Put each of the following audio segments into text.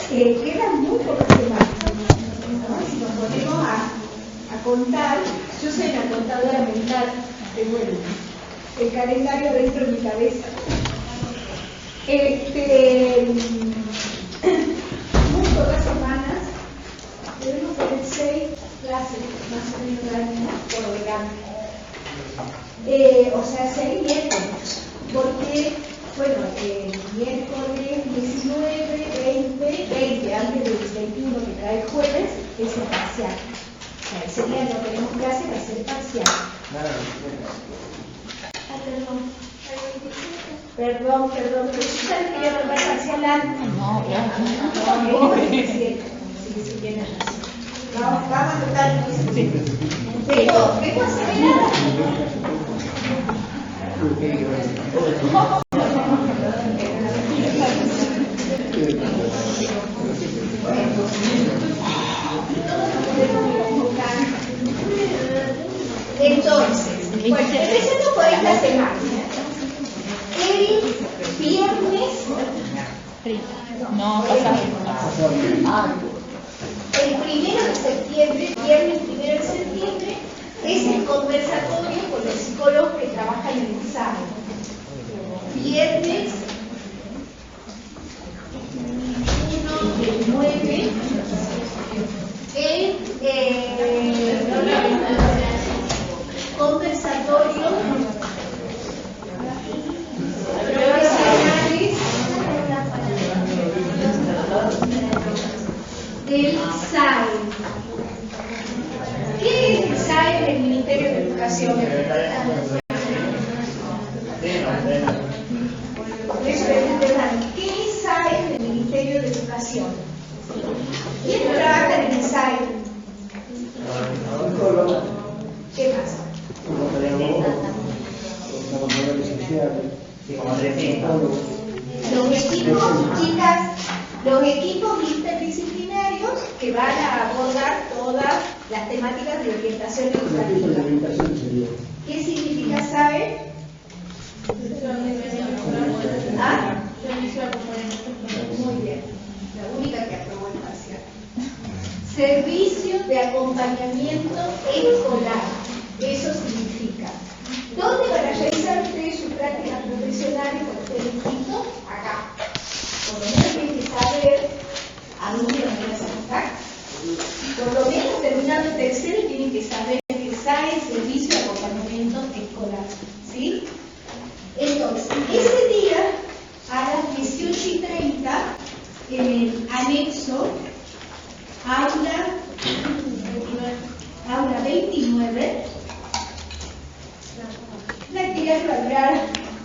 Quedan muy pocas semanas, ¿no? Si nos ponemos a contar, yo soy una contadora mental, tengo el calendario dentro de mi cabeza. Muy pocas semanas, debemos tener 6 clases más o menos al año por verano. O sea, 6 miércoles, porque, bueno, miércoles 19, 20, antes del 21 que cae el jueves, es el parcial. O sea, ese día no tenemos clase, va a ser parcial. Perdón, pero yo ya quería tomar parcial antes. No, claro. Sí, tienes razón. Vamos a tratar vengo acelerada. Entonces, bueno, empezando por esta semana. El viernes. No, pasado. El 1 de septiembre, viernes 1 de septiembre, es el conversatorio con los psicólogos que trabajan en el SAE. Viernes 1 del 9, conversatorio profesionales del SAE. ¿Qué es el SAE del Ministerio de Educación? ¿Qué es SAE del Ministerio de Educación? ¿Quién trabaja en el SAE? ¿Qué pasa? Los equipos, chicas, los equipos interdisciplinarios que van a abordar todas las temáticas de orientación educativa. ¿Qué significa SAE? ¿Ah? Muy bien, la única que aprobó el parcial. Servicio de acompañamiento escolar. Eso significa. ¿Dónde van a realizar ustedes sus prácticas profesionales con ustedes inscritos? Acá. Por lo menos tienen que saber a dónde van a hacer. Por lo menos terminando el tercero tienen que saber que SAE es servicio de acompañamiento escolar. ¿Sí? Entonces, ese día a las 18:30 en el anexo aula 29, la actividad que va a durar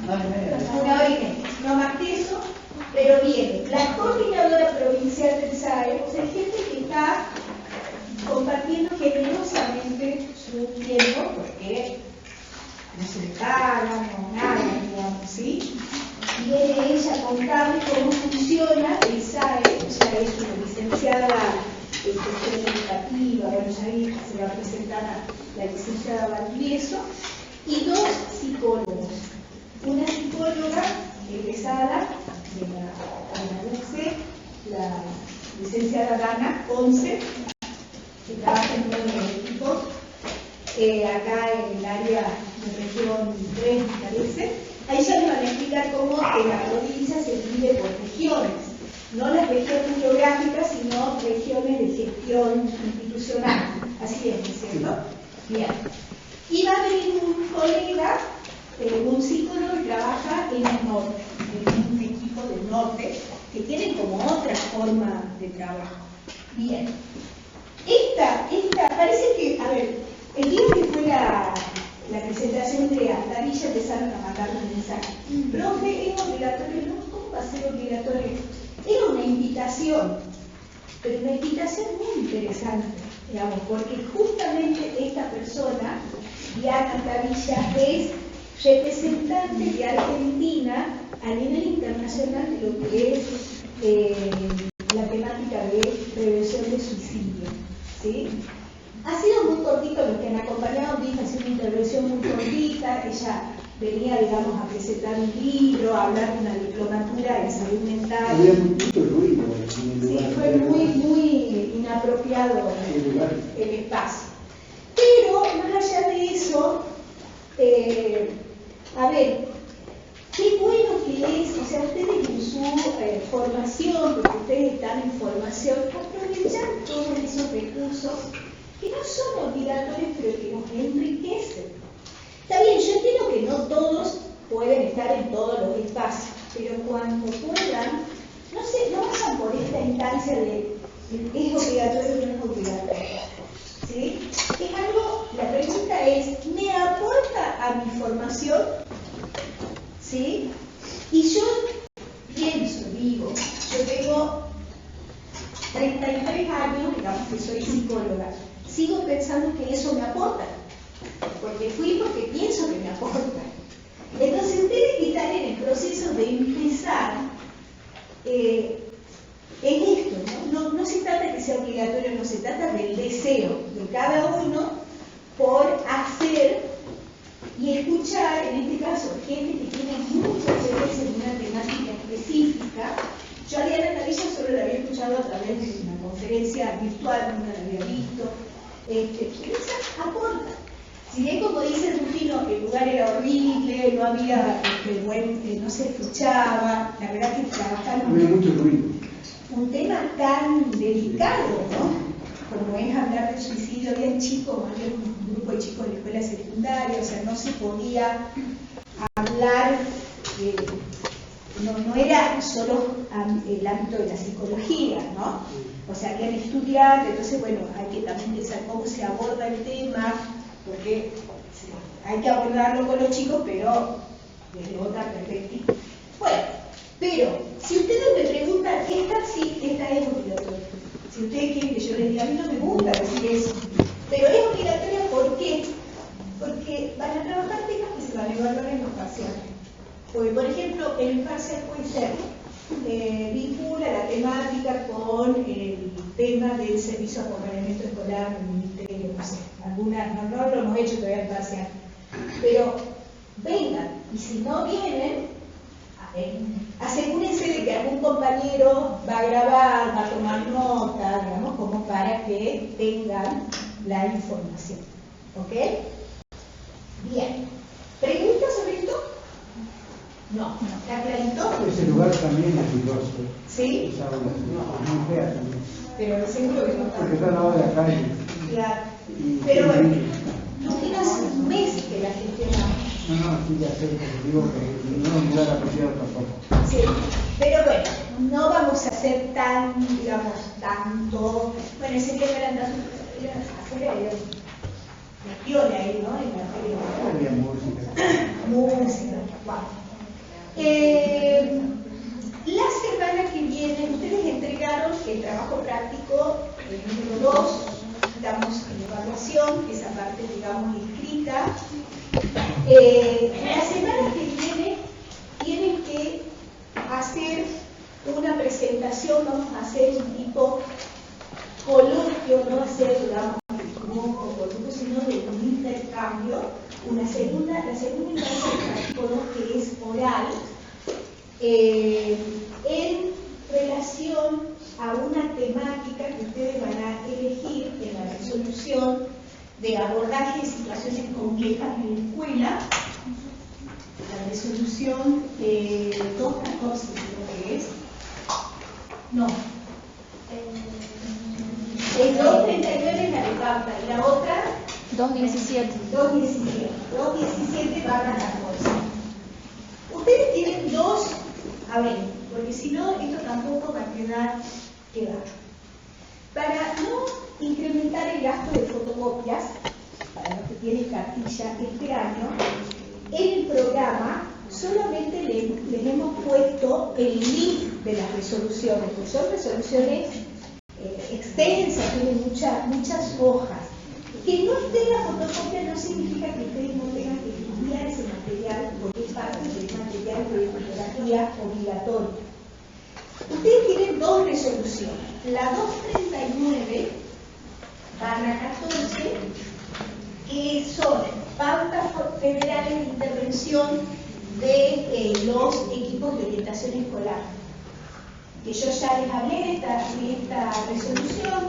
1 hora y media, no más que eso, pero viene la coordinadora provincial del SAE, o sea, gente que está compartiendo generosamente su tiempo, porque no se le paga, no nada, digamos, ¿sí? Viene ella a contarles cómo funciona el SAE, ella es una licenciada en gestión educativa, bueno, ya ahí se va a presentar a la licenciada Valdivieso, y 2 psicólogos. Una psicóloga egresada de la UCE, la licenciada Dana Ponce, que trabaja en uno de los equipos, acá en el área de región 3, me parece. Ahí ya les van a explicar cómo en la provincia se divide por regiones, no las regiones geográficas, sino regiones de gestión institucional. Así es, ¿no es cierto? Bien. Y va a venir un colega, un psicólogo que trabaja en el norte, en un equipo del norte, que tienen como otra forma de trabajo. Bien. Parece que, a ver, el día que fue la presentación de Altavilla empezaron a mandar un mensaje. Profe, es obligatorio. No, ¿cómo va a ser obligatorio? Era una invitación, pero una invitación muy interesante, digamos, porque justamente esta persona, Diana Altavilla, es representante de Argentina a nivel internacional de lo que es la temática de prevención de suicidio, ¿sí? Ha sido muy cortito, los que han acompañado, ha sido una intervención muy cortita. Ella venía, digamos, a presentar un libro, a hablar de una diplomatura en salud mental. Había mucho ruido en el lugar. Sí, apropiado el espacio. Pero, más allá de eso, a ver, qué bueno que es, o sea, ustedes en su formación, porque ustedes están en formación, aprovechar todos esos recursos que no son obligatorios, pero que nos enriquecen. Está bien, yo entiendo que no todos pueden estar en todos los espacios, pero cuando puedan, no pasan por esta instancia de es obligatorio o no es obligatorio. ¿Sí? Es algo, la pregunta es, ¿me aporta a mi formación? ¿Sí? Y yo pienso, digo, yo tengo 33 años, digamos que soy psicóloga, sigo pensando que eso me aporta, porque pienso que me aporta. Entonces, ustedes que están en el proceso de empezar en esto, no se trata de que sea obligatorio, no se trata del deseo de cada uno por hacer y escuchar, en este caso, gente que tiene mucha experiencia en una temática específica. Yo a Diana Navilla solo la había escuchado a través de una conferencia virtual, nunca la había visto. Pero esa aporta. Si bien, como dice Rufino, el lugar era horrible, no había no se escuchaba, la verdad que trabajaron había mucho ruido. Un tema tan delicado, ¿no? Como es hablar de suicidio, había un grupo de chicos de la escuela secundaria, o sea, no se podía hablar, no era solo el ámbito de la psicología, ¿no? O sea, habían estudiantes, entonces, bueno, hay que también pensar cómo se aborda el tema, porque hay que abordarlo con los chicos, pero desde otra perspectiva. Bueno, pero si ustedes me preguntan, esta es obligatoria. Si ustedes quieren que yo les diga, a mí no me gusta decir eso, pero es obligatoria, ¿por qué? Porque van a trabajar temas que se van a evaluar en los parciales. Porque, por ejemplo, en el parcial puede ser, vincula la temática con el tema del servicio de acompañamiento escolar del ministerio, no sé, algunas, no lo hemos hecho todavía en parcial, pero vengan, y si no vienen, asegúrense de que algún compañero va a grabar, va a tomar nota, digamos, como para que tengan la información. ¿Ok? Bien. ¿Preguntas sobre esto? No. ¿Está clarito? Ese lugar también es ruidoso. ¿Sí? Esa aula es muy fea también. Pero seguro que no está. Porque está al lado de la calle. Claro. Y Pero bueno, tú tienes un mes que la gestionamos. No, sí, ya sé, pero digo que no es un lugar apropiado tampoco. Sí, pero bueno, no vamos a hacer tanto. Bueno, ese día eran hacer gestiones ahí, ¿no? En la feria. Había música. Música, wow. La semana que viene, ustedes entregaron el trabajo práctico, el número 2, estamos en evaluación, esa parte, digamos, escrita. La semana que viene tienen que hacer una presentación, vamos a hacer un tipo coloquio, no va a ser, digamos, grupo, sino de un intercambio. La segunda instancia del capítulo, que es oral, en relación a una temática que ustedes van a elegir en la resolución de abordaje de situaciones complejas en la escuela, la resolución 214, creo que es. No. El 239 es la de pauta y la otra 217. 217 barra 14. Ustedes tienen dos, a ver, porque si no, esto tampoco va a quedar. Para no incrementar el gasto de fotocopias, para los que tienen cartilla este año, en el programa solamente les hemos puesto el link de las resoluciones, porque son resoluciones extensas, tienen muchas hojas. Que no esté la fotocopia no significa que ustedes no tengan que estudiar ese material, porque es parte del material de fotografía obligatoria. Ustedes tienen dos resoluciones, la 239 barra 14, que son pautas federales de intervención de los equipos de orientación escolar, que yo ya les hablé de esta resolución.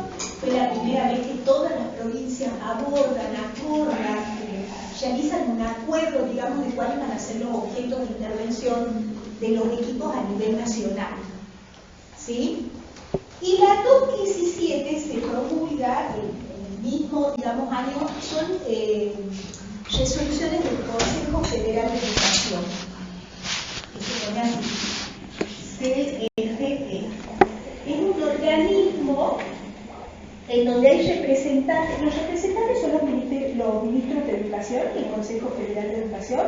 Fue la primera vez que todas las provincias abordan, acordan, realizan un acuerdo, digamos, de cuáles van a ser los objetos de intervención de los equipos a nivel nacional. ¿Sí? Y la 217 se promulga en el mismo, digamos, año, son resoluciones del Consejo Federal de Educación, que se pone así, CFE. Es un organismo en donde hay representantes. Los representantes son los ministros de Educación y el Consejo Federal de Educación.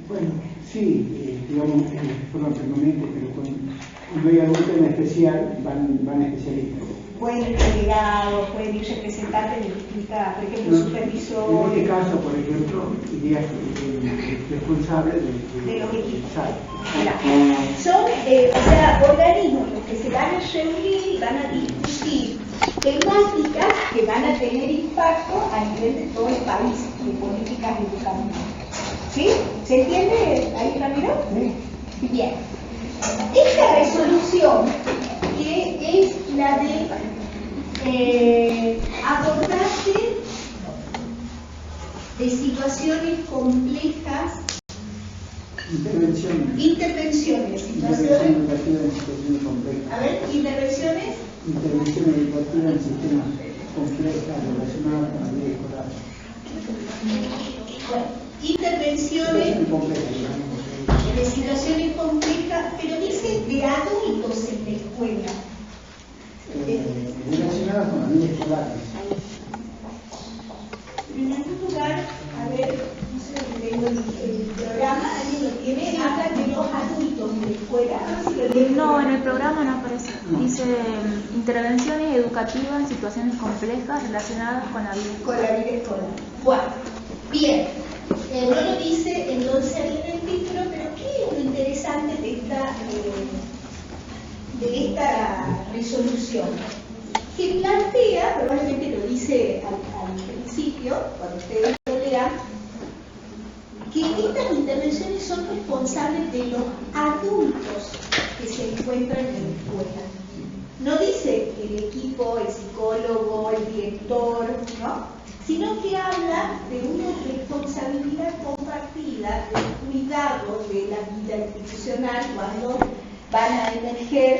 Bueno, sí, digamos, de forma permanente, pero cuando hay algún tema especial, van especialistas. Pueden ir delegados, pueden ir representantes de distintas, por ejemplo, supervisores. En este caso, por ejemplo, iría el responsable de los equipos. Exacto. Son, o sea, organismos los que se van a reunir y van a discutir temáticas que van a tener impacto a nivel de todo el país, de políticas educativas. ¿Sí? ¿Se entiende ahí, Ramiro? Sí. Bien. Esta resolución, que es la de abordaje de situaciones complejas, intervenciones, situaciones educativas en situaciones complejas. A ver, intervenciones. Intervención educativa en sistemas complejos relacionados con la vida escolar. Bueno, intervenciones de situaciones complejas, pero dice de adultos en la escuela. Relacionadas con la vida escolar. En algún lugar, a ver, no sé si tengo el programa, alguien lo tiene, habla de los adultos en la escuela. No, en el programa no aparece. Dice intervenciones educativas en situaciones complejas relacionadas con la vida escolar. Con la vida escolar. Bueno, bien. No lo dice entonces ahí en el título, pero ¿qué es lo interesante de esta resolución? Que plantea, probablemente lo dice al principio, cuando ustedes lo lean, que estas intervenciones son responsables de los adultos que se encuentran en la escuela. No dice el equipo, el psicólogo, el director, ¿no? Sino que habla de una responsabilidad compartida del cuidado de la vida institucional cuando van a emerger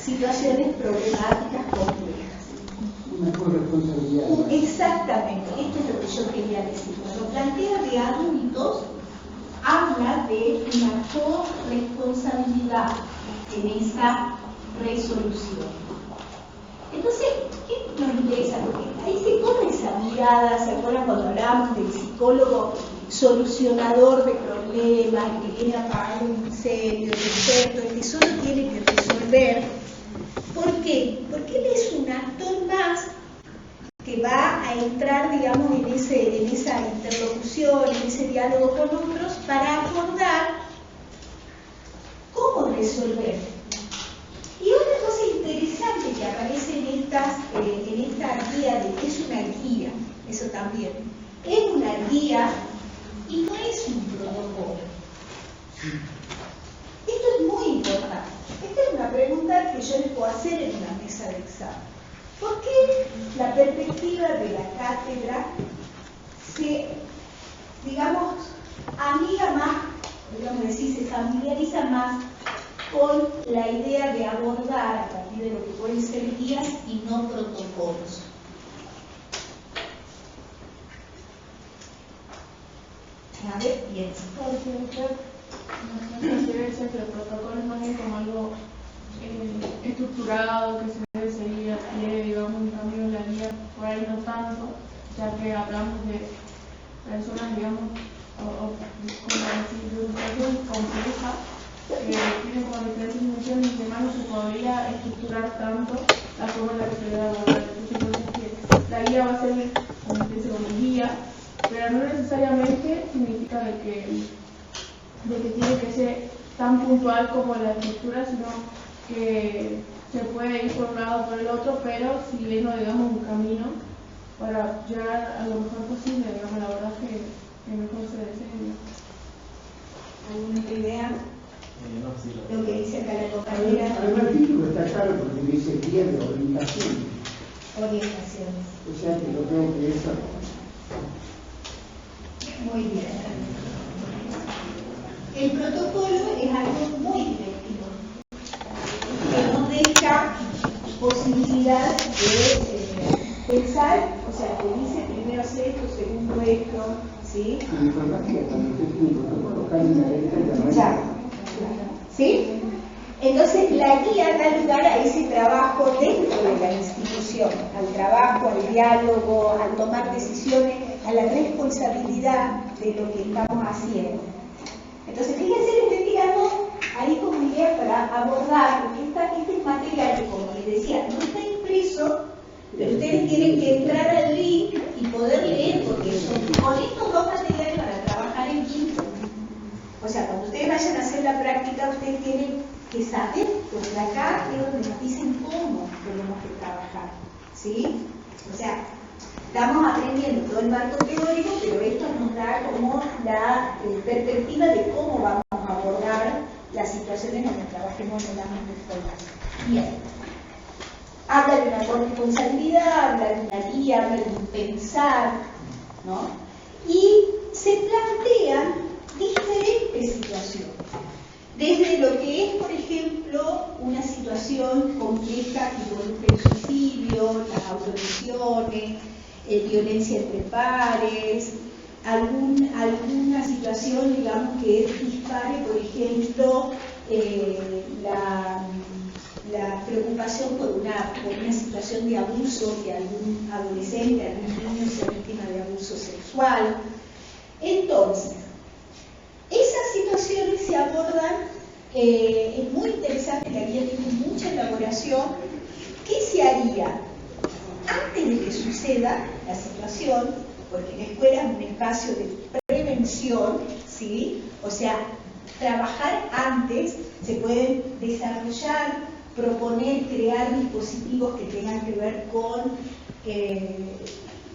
situaciones problemáticas complejas. Una corresponsabilidad. Exactamente, esto es lo que yo quería decir. Cuando plantea de adultos, habla de una corresponsabilidad en esa resolución. Entonces, ¿qué nos interesa? Porque ahí se pone esa mirada, ¿se acuerdan cuando hablábamos del psicólogo solucionador de problemas, que viene a apagar un incendio, experto, el que solo tiene que resolver? ¿Por qué? Porque él es un actor más que va a entrar, digamos, en esa interlocución, en ese diálogo con otros, para acordar cómo resolver. Y otra cosa interesante que aparece en esta guía, es una guía, eso también, es una guía y no es un protocolo. Esto es muy importante. Esta es una pregunta que yo les puedo hacer en una mesa de examen. ¿Por qué la perspectiva de la cátedra se, digamos, amiga más, digamos decir, se familiariza más con la idea de abordar a partir de lo que pueden ser guías y no protocolos? A ver, piensa. No considera que el protocolo es más bien como algo estructurado, que se debe seguir a pie, digamos, en cambio la guía por ahí no tanto, ya que hablamos de personas, digamos, como decir, de educación compleja, que tienen como diferentes funciones y que más no se podría estructurar tanto la forma en la que se debe abordar. Entonces, que la guía va a ser como especie como guía, pero no necesariamente significa de que tiene que ser tan puntual como la estructura, sino que se puede ir por un lado o por el otro, pero siguiendo, digamos, un camino para llegar a lo mejor posible, digamos, la verdad que mejor se desee. ¿Alguna idea? lo que dice acá la compañera. Además, el título está claro porque dice guía de orientación. Orientaciones. O sea que yo creo que eso. Muy bien. El protocolo es algo muy directivo, que no deja posibilidad de pensar, o sea, que dice primero esto, segundo esto, ¿sí? En informática también tiene un protocolo, cambia la letra y la raíz. Ya. ¿Sí? Entonces la guía da lugar a ese trabajo dentro de la institución, al trabajo, al diálogo, al tomar decisiones, a la responsabilidad de lo que estamos haciendo. Entonces, fíjense, le estoy tirando ahí como idea para abordar, porque este material, que como les decía, no está impreso, pero ustedes tienen que entrar al link y poder leer, porque con estos dos materiales van a trabajar en quinto. O sea, cuando ustedes vayan a hacer la práctica, ustedes tienen que saber, porque acá es donde nos dicen cómo tenemos que trabajar, ¿sí? O sea, estamos aprendiendo todo el marco teórico, pero esto nos da como la perspectiva de cómo vamos a abordar las situaciones donde trabajemos en el ámbito escolar. Bien. Habla de una corresponsabilidad, habla de una guía, habla de un pensar, ¿no? Y se plantean diferentes situaciones. Desde lo que es, por ejemplo, una situación compleja que involucra el suicidio, las autolesiones, violencia entre pares, alguna situación, digamos, que dispare, por ejemplo, la preocupación por una situación de abuso, que algún adolescente, algún niño sea víctima de abuso sexual. Entonces, esas situaciones se abordan, es muy interesante, la guía tiene mucha elaboración. ¿Qué se haría antes de que suceda la situación? Porque la escuela es un espacio de prevención, ¿sí? O sea, trabajar antes, se pueden desarrollar, proponer, crear dispositivos que tengan que ver con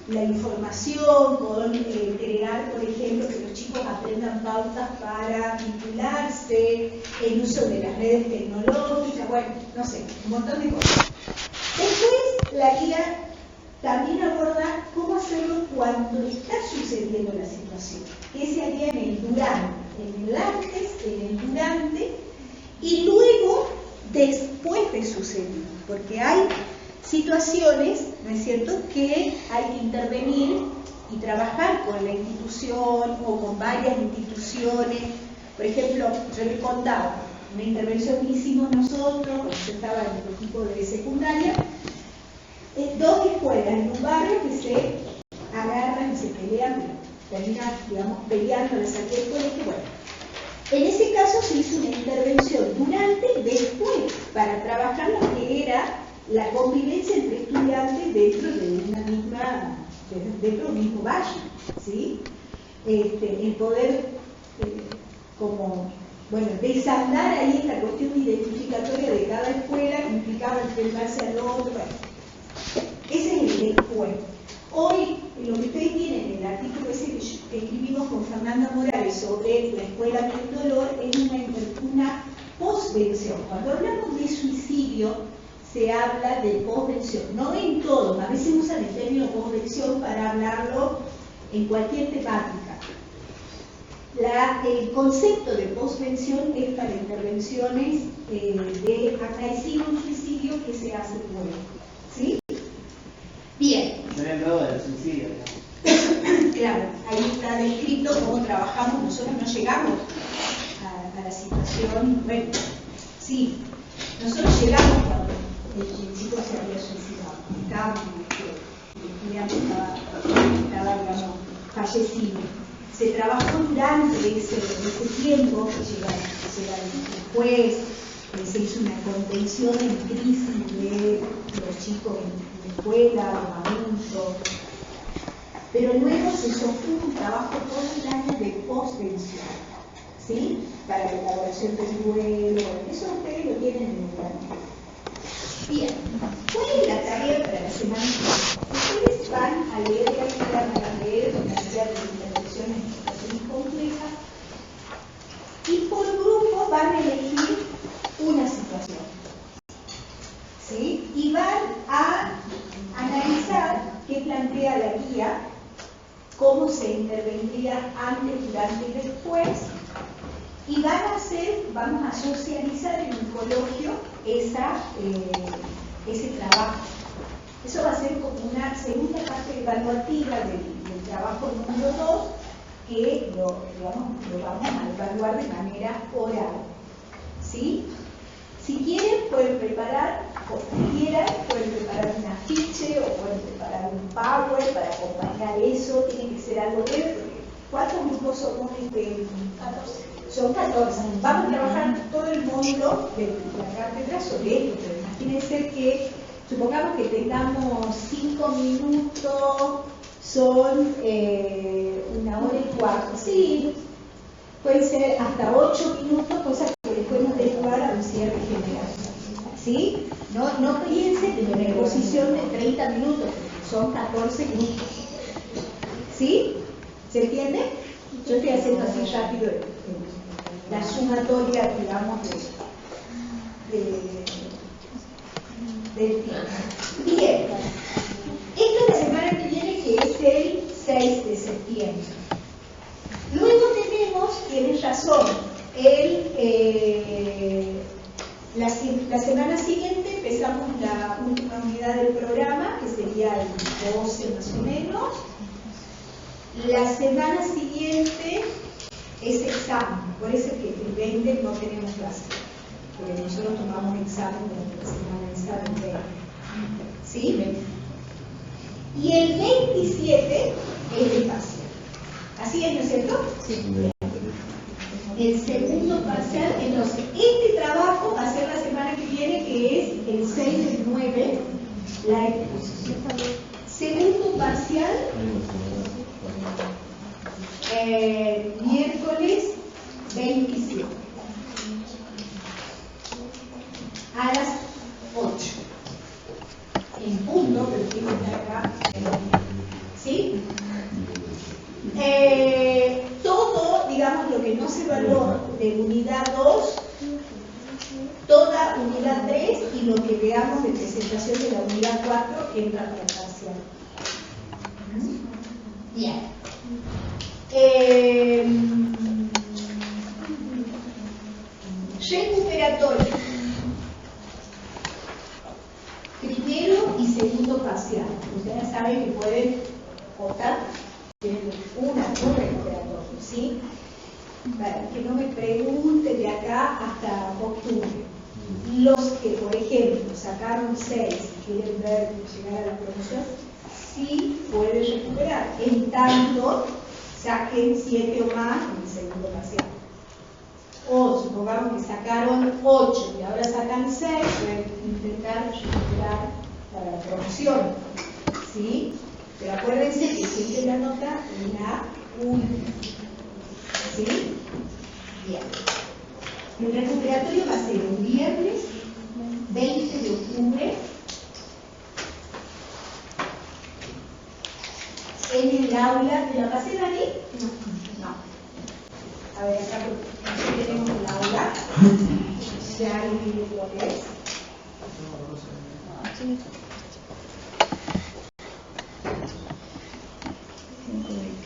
la información, con crear, por ejemplo, que los chicos aprendan pautas para vincularse, el uso de las redes tecnológicas, bueno, no sé, un montón de cosas. Después, la guía también aborda cómo hacerlo cuando está sucediendo la situación. ¿Qué se haría en el durante? En el antes, en el durante, y luego después de sucedido, porque hay situaciones, ¿no es cierto?, que hay que intervenir y trabajar con la institución o con varias instituciones. Por ejemplo, yo les contaba una intervención que hicimos nosotros cuando yo estaba en el equipo de secundaria, dos escuelas en un barrio que se agarran y se pelean, terminan, digamos, peleando la salida del colegio. Bueno, en ese caso se hizo una intervención durante y después para trabajar lo que era la convivencia entre estudiantes dentro de una misma, dentro del mismo valle, ¿sí? El poder como, bueno, desandar ahí esta cuestión identificatoria de cada escuela que implicaba enfrentarse al otro. Bueno, ese es el después. Hoy, lo que ustedes tienen en el artículo ese que escribimos con Fernanda Morales sobre la escuela del dolor es una posvención. Cuando hablamos de suicidio, se habla de posvención, no en todos, a veces usan el término posvención para hablarlo en cualquier temática. El concepto de posvención es para intervenciones de acaecido un suicidio que se hace luego, ¿sí? Bien. No había hablado del suicidio. Claro, ahí está descrito cómo trabajamos, nosotros no llegamos a la situación, bueno, sí, nosotros llegamos cuando el chico se había suicidado, estábamos en el estudiante estaba, digamos, fallecido. Se trabajó durante ese tiempo que llega después, se hizo una contención en crisis de los chicos en la escuela, los adultos, pero luego se sostuvo un trabajo todo el año de posvención, ¿sí? Para la elaboración del duelo, eso ustedes lo tienen en el plan. Bien, ¿cuál es la tarea para la semana? Ustedes van a leer una cantidad de intervenciones en situaciones complejas y por grupo van a elegir cómo se intervendría antes, durante y después, y vamos a socializar en un coloquio ese trabajo. Eso va a ser como una segunda parte evaluativa del trabajo número 2, que lo vamos a evaluar de manera oral. ¿Sí? Si quieren, pueden preparar, o quieran, pueden preparar un afiche o pueden preparar un PowerPoint para acompañar eso. Tiene que ser algo breve, porque ¿cuántos grupos somos? 14. Son 14. Vamos a trabajar todo el módulo de la cátedra sobre esto, pero imagínense que, supongamos que tengamos 5 minutos, son 1 hora y cuarto. Sí, puede ser hasta 8 minutos, cosas que después nos den lugar a un cierre general. ¿Sí? No piensen en una exposición de 30 minutos, son 14 minutos. ¿Sí? ¿Se entiende? Yo estoy haciendo así rápido la sumatoria, digamos, del tiempo. Bien. Esto es la semana que viene, que es el 6 de septiembre. Luego tenemos, tienes razón, la semana siguiente empezamos la última unidad del programa, que sería el 12 más o menos. La semana siguiente es examen, por eso que el 20 no tenemos clase, porque nosotros tomamos examen durante la semana de examen 20. ¿Sí? Y el 27 es el parcial. ¿Así es, no es cierto? Sí. El segundo parcial, entonces, este trabajo va a ser la semana que viene, que es el 6 del 9, la exposición. Segundo parcial, miércoles 27, a las 8. En punto, pero tiene que estar acá. ¿Sí? Todo, digamos, lo que no se evaluó de unidad 2, toda unidad 3 y lo que veamos de presentación de la unidad 4 entra para el parcial. Bien. Recuperatorio. Primero y segundo parcial. Ustedes saben que pueden optar un recuperatorio, ¿sí? Para que no me pregunten de acá hasta octubre. Los que, por ejemplo, sacaron 6 y quieren ver llegar a la promoción, sí pueden recuperar, en tanto saquen 7 o más en el segundo parcial. O supongamos que sacaron 8 y ahora sacan 6, pueden intentar recuperar para la promoción, ¿sí? Pero acuérdense que siempre la nota es la última. ¿Sí? Bien. El recuperatorio va a ser el viernes 20 de octubre en el aula. ¿Te la pasé, Dani? No. A ver, acá tenemos el aula. Ya alguien lo que es.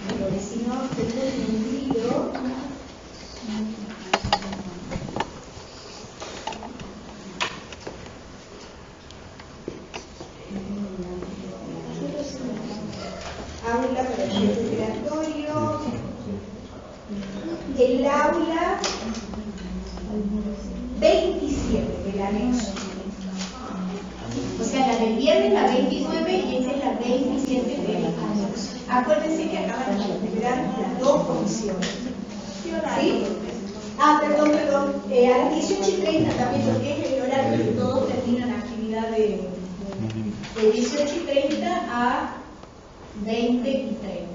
Pero si no, tengo un libro. Aula para el recuperatorio. El aula 27 del anexo. O sea, la del viernes, la 29, y esta es la 27 del anexo. Acuérdense que acaban de recuperar las dos comisiones. ¿Sí? Perdón. A las 18:30 también, porque es el horario que todos terminan actividad de 18:30 a 20:30.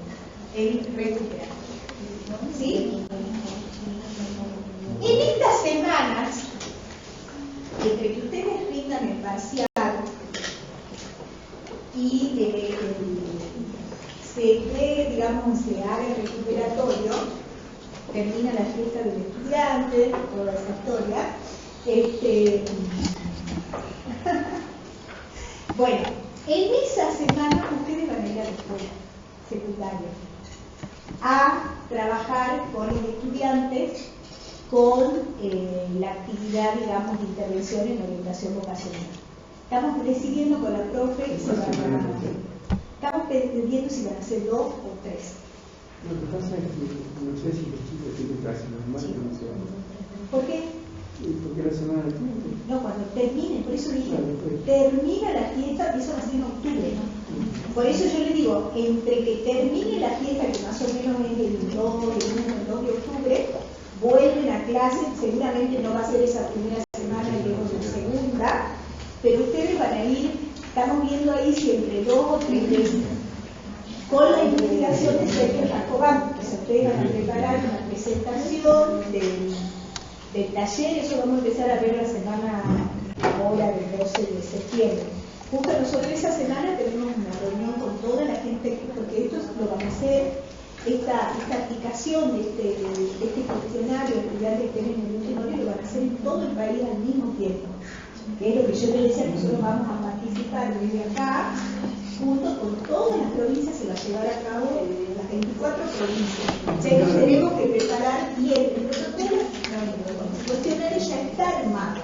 El recuperatorio. ¿Sí? En estas semanas, entre que ustedes rindan el parcial y se haga el recuperatorio, termina la fiesta del estudiante, toda esa historia. Bueno, en esa semana ustedes van a ir a la escuela secundaria. a trabajar con los estudiantes con la actividad, digamos, de intervención en orientación vocacional. Estamos decidiendo con la profe si van a, estamos decidiendo si van a ser 2 o 3. Lo que pasa es que no sé si los chicos tienen clase normal, sí. No se van. ¿Por qué? Porque la semana del tiempo. No, cuando termine, por eso dije, Claro, pues. termina la fiesta, eso va a ser en octubre. Por eso yo le digo, entre que termine la fiesta, que más o menos es el 2, el 2 de octubre, vuelven a clase, seguramente no va a ser esa primera semana y luego la segunda, pero ustedes van a ir, estamos viendo ahí si entre 2 o 3 veces, con la investigación de Sergio Jacobán, que ustedes van a preparar una presentación del taller, eso vamos a empezar a ver la semana ahora del 12 de septiembre. Justo nosotros esa semana tenemos una reunión con toda la gente, porque esto lo vamos a hacer, esta aplicación de este cuestionario, estudiantes que tienen el último año, lo van a hacer en todo el país al mismo tiempo. Que es lo que yo les decía, nosotros vamos a participar desde acá, junto con todas las provincias, se va a llevar a cabo en las 24 provincias. O sea, nos tenemos que preparar bien el protocolo, el cuestionario ya está armado.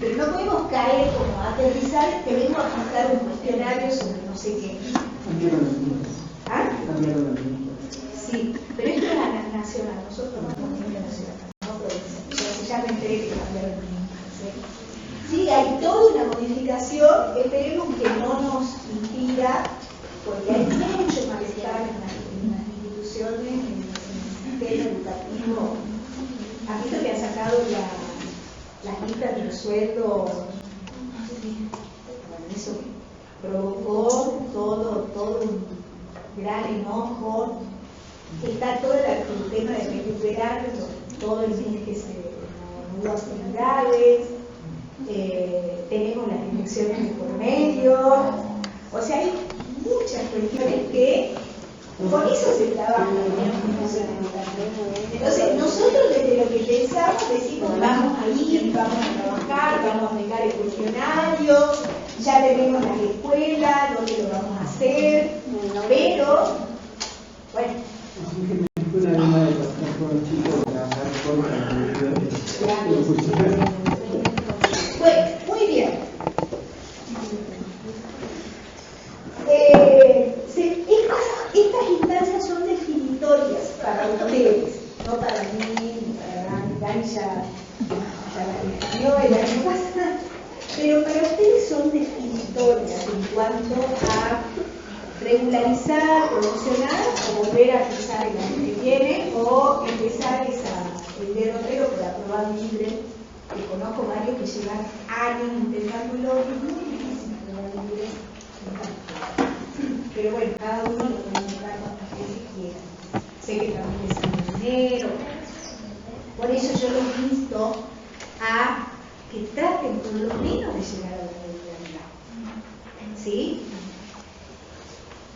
Pero no podemos caer como a aterrizar que vengo a juntar un cuestionario sobre no sé qué. Cambiaron las líneas. ¿Ah? Cambiaron las líneas. Sí, pero esto es a nacional, nosotros no somos nivel nacional, no provincia. O sea, ya me enteré que cambiaron el líneas. Sí, hay toda una modificación, esperemos que no nos impida, porque hay mucho malestar en las instituciones, en el sistema educativo. ¿Has visto que han sacado las listas de los sueldos? Bueno, eso provocó todo un gran enojo. Está todo el tema de recuperar todo el mes que no hubo actividades. Tenemos las elecciones de por medio, o sea, hay muchas cuestiones que con eso se trabaja en la función educativa. Entonces, nosotros desde lo que pensamos decimos, vamos a ir, vamos a trabajar, vamos a dejar el cuestionario, ya tenemos las escuelas, dónde lo vamos a hacer, pero, bueno. Así que me fue una gana de pasar con los chicos de trabajar con la comunidad. Bueno, muy bien. Estas instancias son definitorias para ustedes, no para mí, ni para Dani, ya la definió el año pasado, pero para ustedes son definitorias en cuanto a regularizar, promocionar o volver a empezar el año que viene o empezar el derrotero por aprobado libre. Que conozco varios que llevan años intentándolo, es muy difícil aprobar libre. Pero bueno, cada uno lo puede entrar cuantas veces quiera. Sé que también les sale dinero. Por eso yo los insto a que traten por lo menos de llegar a la regularidad. ¿Sí?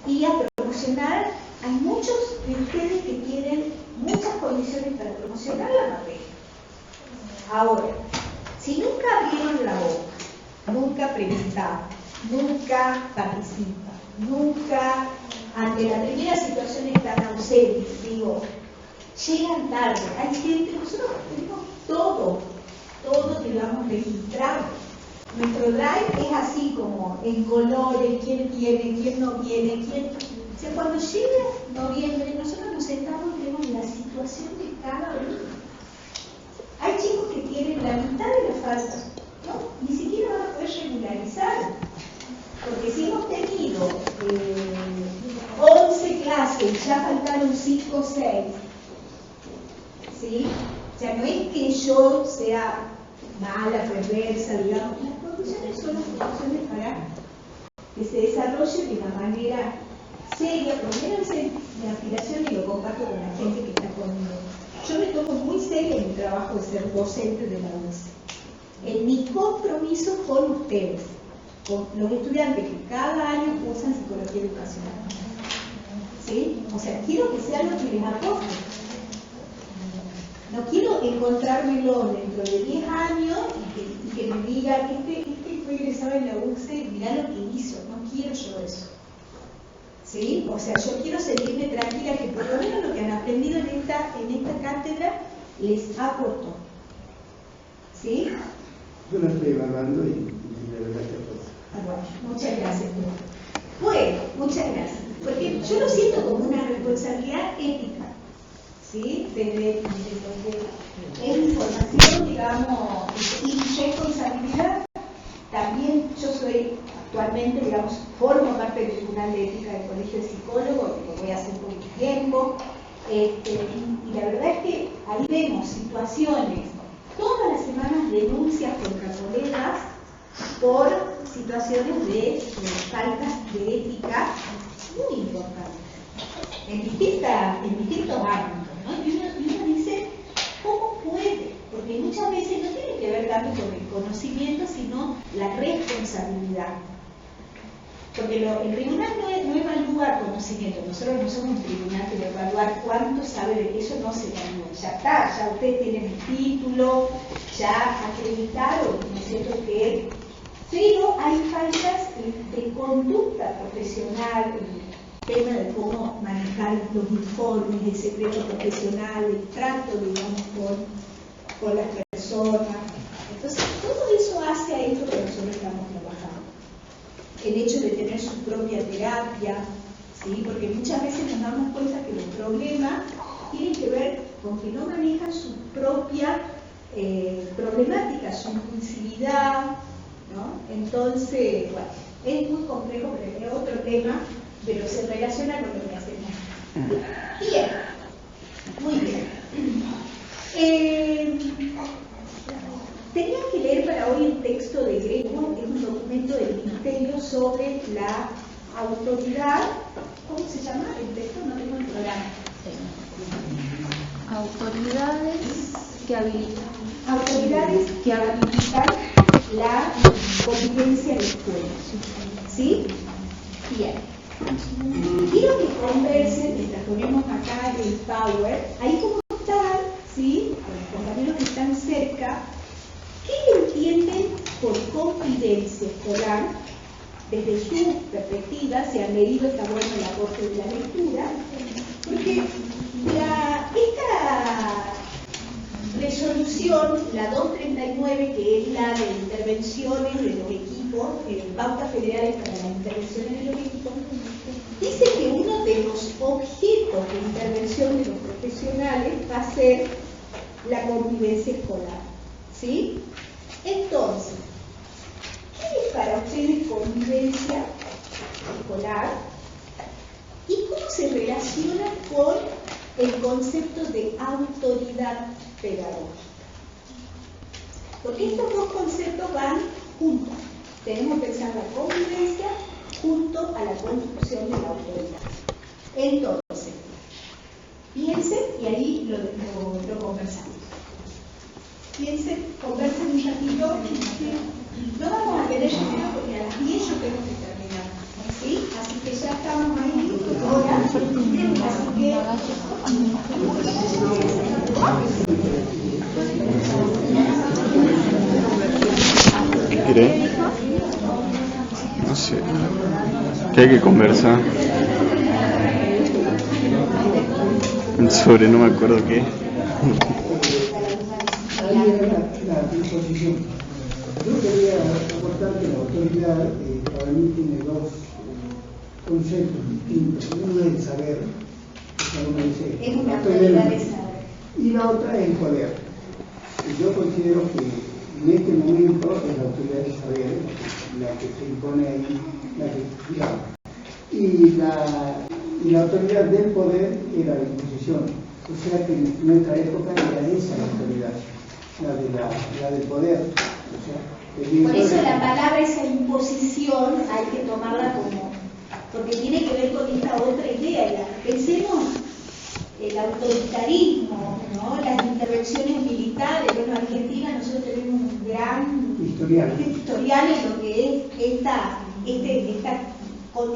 Y a promocionar, hay muchos de ustedes que tienen muchas condiciones para promocionar la materia. Ahora, si nunca abrieron la boca, nunca preguntaron, nunca participan, nunca ante la primera situación están ausentes, digo, llegan tarde, hay gente, nosotros tenemos todo digamos registrado. Nuestro drive es así como en colores, quién viene, quién no viene, quién. O sea, cuando llega noviembre, nosotros nos sentamos y vemos la situación de cada uno. Hay chicos que tienen la mitad de las faltas, ¿no? Ni siquiera van a poder regularizar. Porque si hemos tenido 11 clases y ya faltaron 5 o 6, ¿sí? O sea, no es que yo sea mala, perversa, digamos, las condiciones son las condiciones para que se desarrolle de una manera seria, por lo menos en mi aspiración y lo comparto con la gente que está conmigo. Yo me tomo muy serio en mi trabajo de ser docente de la UNCE, en mi compromiso con ustedes, con los estudiantes que cada año cursan psicología educacional. ¿Sí? O sea, quiero que sea lo que les aporte. No quiero encontrármelo dentro de 10 años y que me digan, este fue egresado en la UNCE, mirá lo que hizo. No quiero yo eso. ¿sí? O sea, yo quiero sentirme tranquila que por lo menos lo que han aprendido en esta cátedra les aportó. ¿Sí? Yo lo estoy evaluando y de verdad que todo. Bueno, muchas gracias. Bueno, muchas gracias. Porque yo lo siento como una responsabilidad ética, ¿sí? Desde es información, digamos, y responsabilidad. También yo soy actualmente, digamos, formo parte del Tribunal de Ética del Colegio de Psicólogos, lo voy a hacer por un tiempo. Y la verdad es que ahí vemos situaciones, todas las semanas denuncias contra colegas por situaciones de faltas de ética muy importantes, en distintos ámbitos, ¿no? Y uno dice, ¿cómo puede? Porque muchas veces no tiene que ver tanto con el conocimiento, sino la responsabilidad. Porque el tribunal no evalúa conocimiento, nosotros no somos un tribunal que va a evaluar cuánto sabe de eso, no se evalúa. Ya está, ya ustedes tienen el título, ya acreditaron, ¿no es cierto?, que pero hay faltas de conducta profesional, el tema de cómo manejar los informes, el secreto profesional, el trato, digamos, con las personas. Entonces, todo eso hace a esto que nosotros estamos trabajando. El hecho de tener su propia terapia, ¿sí? Porque muchas veces nos damos cuenta que los problemas tienen que ver con que no manejan su propia problemática, su impulsividad, ¿no? Entonces, bueno, es muy complejo, pero es otro tema, pero se relaciona con lo que hacemos. Bien, muy bien. Tenía que leer para hoy un texto de Greco, que es un documento del Ministerio sobre la autoridad. ¿Cómo se llama el texto? No tengo el programa. Autoridades que habilitan. Autoridades que habilitan la convivencia de escuela. ¿Sí? Bien. Quiero que conversen, mientras ponemos acá el Power, ahí como están, ¿sí? Los compañeros que están cerca, ¿qué entienden por convivencia escolar? Desde su perspectiva, si han leído, está bueno el aporte de la lectura, porque esta resolución, la 239, que es la de intervenciones de los equipos, pautas federales para las intervenciones de los equipos, dice que uno de los objetos de intervención de los profesionales va a ser la convivencia escolar, ¿sí? Entonces, ¿qué es para ustedes convivencia escolar? ¿Y cómo se relaciona con el concepto de autoridad pedagógica? Porque estos dos conceptos van juntos. Tenemos que pensar la convivencia junto a la construcción de la autoridad. Entonces, piensen y ahí lo conversamos. Piensen, conversen un ratito. No vamos a tener dinero porque a las 10 yo tengo que terminar. ¿Sí? Así que ya estamos ahí ahora. Así que... Iré. No sé. ¿Qué hay que conversar? Sobre no me acuerdo qué. Ahí era la disposición. Yo quería aportar que la autoridad para mí tiene dos conceptos distintos. Uno es el saber, uno dice, es una autoridad de saber. Y la otra es el poder. Yo considero que en este momento es la autoridad del saber la que se impone ahí, la que digamos. Y la autoridad del poder era la imposición. O sea que en nuestra época era esa la autoridad, la del poder. O sea, por eso la palabra esa imposición hay que tomarla como, porque tiene que ver con esta otra idea. Pensemos el autoritarismo, ¿no? Las intervenciones militares. Bueno, en Argentina nosotros tenemos un gran historial en lo que es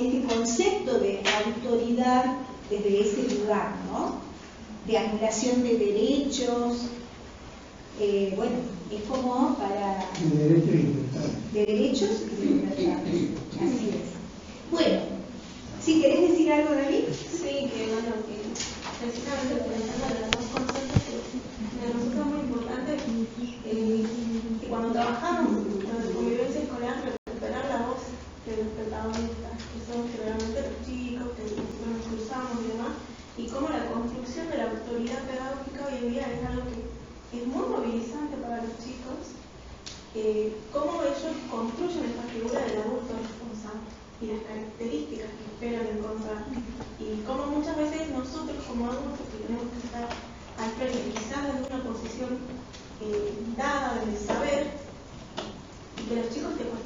este concepto de autoridad desde ese lugar, ¿no? De anulación de derechos. Bueno, es como para... De derechos y libertades. Así es. Bueno, si querés decir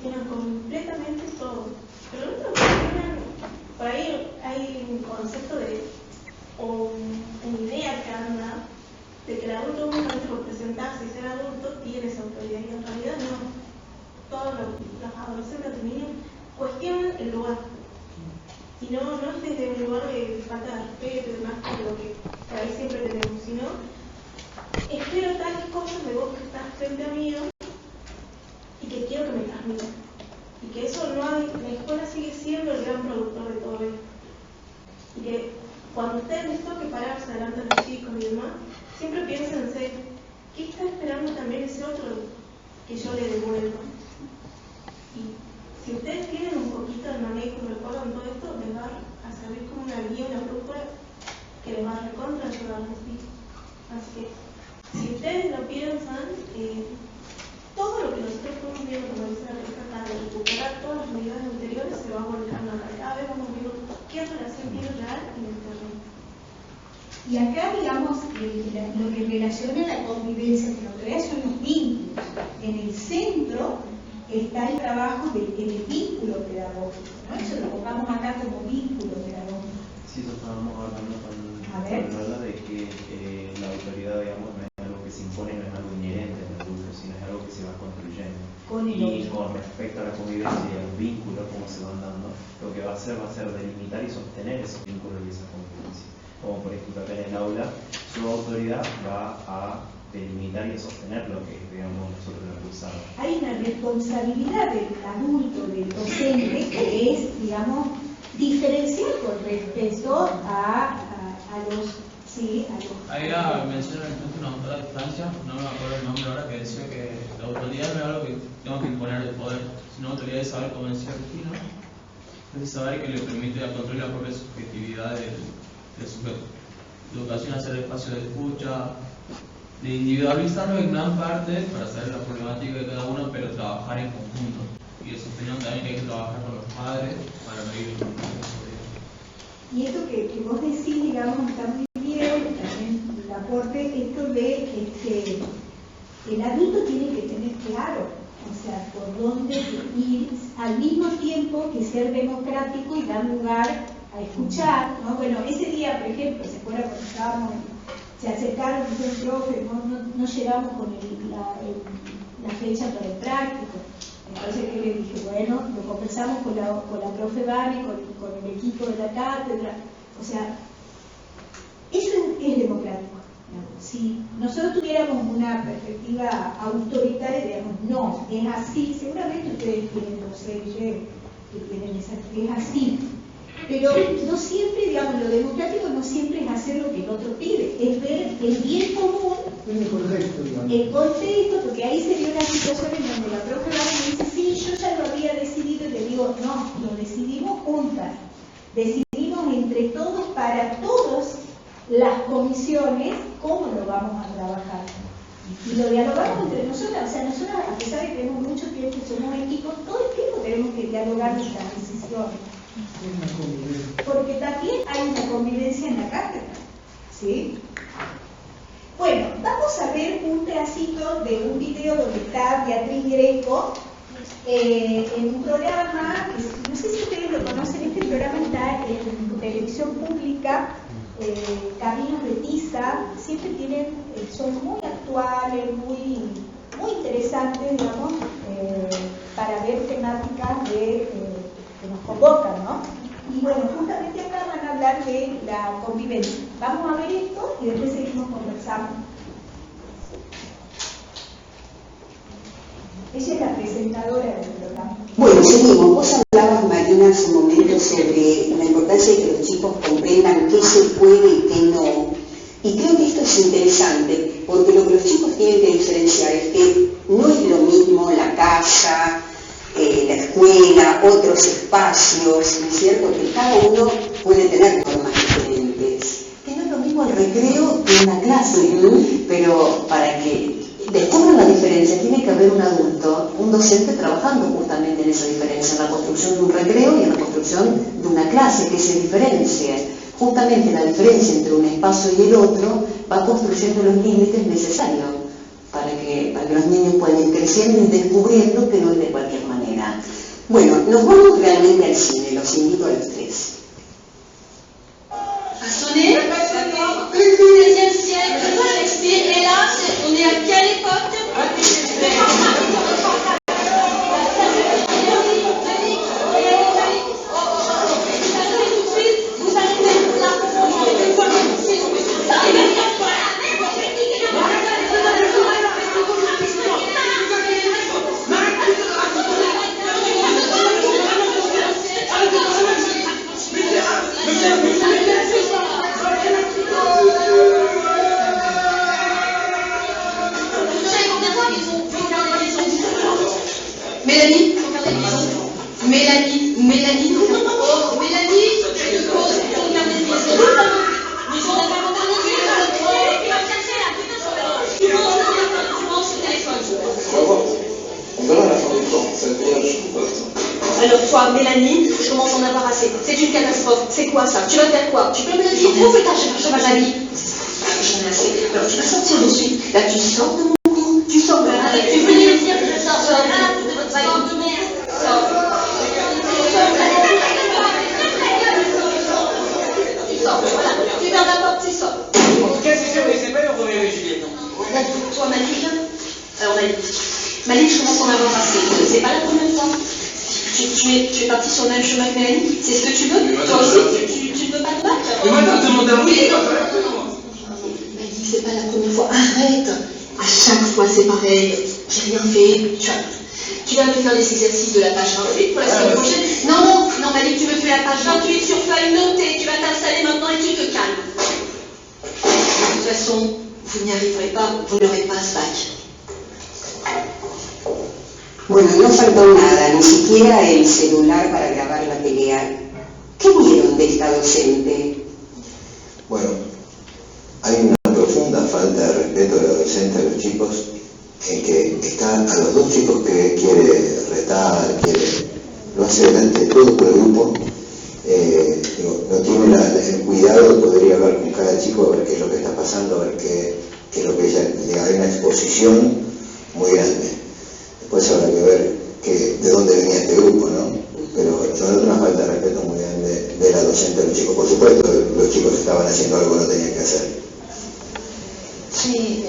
cuestionan completamente todo. Pero no te lo cuestionan, por ahí hay un concepto o una idea que anda de que el adulto únicamente por presentarse y ser adulto tiene esa autoridad, y en realidad no. Todos los adolescentes o niños cuestionan el lugar. Y no es desde un lugar de falta de respeto y demás, por lo que por ahí siempre tenemos, sino espero tales cosas de vos que estás frente a mí y que quiero que me transmitas. Y que eso no hay, la escuela sigue siendo el gran productor de todo esto. Y que cuando ustedes les toque pararse delante de los chicos y demás, siempre piénsense, ¿qué está esperando también ese otro que yo le devuelva? Y si ustedes tienen un poquito de manejo y recuerdan todo esto, les va a servir como una guía, una brújula que les va a recontra ayudar a los chicos. Así que, si ustedes lo piensan, todo lo que nosotros estamos viendo, como dice la maestra, para recuperar todas las unidades anteriores, se va volcando acá. Cada vez vamos viendo qué relación tiene real en el terreno. Y acá, digamos, lo que relaciona la convivencia, que lo que son los vínculos. En el centro está el trabajo en el vínculo pedagógico, ¿no? Eso lo pongamos acá como vínculo pedagógico. Sí, eso estábamos hablando con Lola de que la autoridad, digamos, no es algo que se impone, no es algo inherente en el adulto, sino es algo que se va construyendo. Y con respecto a la convivencia y a los vínculos, como se van dando, lo que va a hacer delimitar y sostener esos vínculos y esa convivencia. Como por ejemplo acá en el aula, su autoridad va a delimitar y a sostener lo que, digamos, nosotros lo cursamos. Hay una responsabilidad del adulto, del docente, que es, digamos, diferenciar con respecto a los... Sí, a los... Ahí menciona una autora de Francia, no me acuerdo el nombre ahora, que decía que la autoridad no es algo que tengo que imponer de poder, sino autoridad de saber, como decía Cristina, es de saber que le permite controlar la propia subjetividad del sujeto. Educación, hacer espacio de escucha, de individualizarlo en gran parte para saber la problemática de cada uno, pero trabajar en conjunto. Y de sostener también que hay que trabajar con los padres para medir el Y esto que vos decís, digamos, está muy bien, también el aporte, esto de que el adulto tiene que tener claro, o sea, por dónde ir, al mismo tiempo que ser democrático y dar lugar a escuchar, ¿no? Bueno, ese día, por ejemplo, se acuerda cuando estábamos, se acercaron y dijeron, profe, no llegamos con la fecha para el práctico. Entonces, ¿qué le dije? Bueno, lo conversamos con la profe Vane, con el equipo de la cátedra. O sea, eso es democrático. Si nosotros tuviéramos una perspectiva autoritaria, digamos, no, es así. Seguramente ustedes tienen docentes que tienen es así. Pero no siempre, digamos, lo democrático no siempre es hacer lo que el otro pide, es ver el bien común, el contexto, porque ahí se dio una situación en donde la profe me dice, sí, yo ya lo había decidido, y le digo, no, lo decidimos juntas, decidimos entre todos, para todas las comisiones, cómo lo vamos a trabajar. Y lo dialogamos entre nosotras, o sea, nosotras, a pesar de que tenemos mucho tiempo, somos equipos, todo el tiempo tenemos que dialogar nuestras decisiones. Porque también hay una convivencia en la cátedra, ¿sí? Bueno, vamos a ver un pedacito de un video donde está Beatriz Greco en un programa, no sé si ustedes lo conocen, este programa está en televisión pública, Caminos de Tiza, siempre tienen, son muy actuales, muy interesantes, digamos, para ver temáticas que nos convocan, ¿no? Y bueno, justamente acá van a hablar de la convivencia. Vamos a ver esto y después seguimos conversando. Ella es la presentadora del programa. Bueno, seguimos. Vos hablabas, Marina, hace un momento sobre la importancia de que los chicos comprendan qué se puede y qué no. Y creo que esto es interesante, porque lo que los chicos tienen que diferenciar es que no es lo mismo la casa, la escuela, otros espacios, ¿no es cierto? Que cada uno puede tener normas diferentes. Que no es lo mismo el recreo que una clase, pero para que descubran la diferencia tiene que haber un adulto, un docente trabajando justamente en esa diferencia, en la construcción de un recreo y en la construcción de una clase, que se diferencie. Justamente la diferencia entre un espacio y el otro va construyendo los límites necesarios para que los niños puedan ir creciendo y descubriendo que no es de cualquier manera. Bueno, nos vamos realmente al cine, los invito a los tres. A sonner, 16e siècle, Shakespeare est là, on est à quelle époque? Mélanie, oh, Mélanie, je te pose ton carnet de liaison. Mais on n'a pas encore de téléphone. Tu vas me chercher là, tu prends ce téléphone. On verra à la fin du temps, ça va être je trouve. Alors toi, Mélanie, je commence à en avoir assez. C'est une catastrophe. C'est quoi ça? Tu vas faire quoi? Tu peux me le dire? Où est ta Mélanie? J'en ai assez. Alors tu vas sortir de suite. Là, tu sors de mon cours. Tu sors de là. Tu peux lui dire que je sors de là, de votre sort de merde. Voilà, tu fermes la porte, tu sors. Qu'est-ce que c'est pas le premier Juliette? Toi, Malik, alors Malik, je commence à en avoir assez. C'est pas la première fois. Tu es parti sur le même chemin que Mélanie. C'est ce que tu veux. Toi aussi, tu ne veux pas te battre. Mais maintenant, demande à oui. Malik, c'est pas la première fois. Arrête. À chaque fois, c'est pareil. J'ai rien fait. Tu vas me faire les exercices de la page 28 pour la semaine prochaine. Non, Malik, tu me fais la page 28 sur feuille notée. Tu vas t'installer maintenant et tu te calmes. De toute façon, vous n'y arriverez pas, vous n'aurez pas ce bac. Bueno, no faltó nada, ni siquiera el celular para grabar la pelea. ¿Qué vieron de esta docente? Bueno, hay una profunda falta de respeto de la docente a los chicos, en que está a los dos chicos que quiere retar, lo hace delante de todo el grupo, no tiene el cuidado de poder ir a hablar con cada chico a ver qué es lo que está pasando, a ver qué es lo que ella, hay una exposición muy grande. Después habrá que ver de dónde venía este grupo, ¿no? Pero yo noto una falta de respeto muy grande de la docente a los chicos. Por supuesto, los chicos estaban haciendo algo que no tenían que hacer. Sí,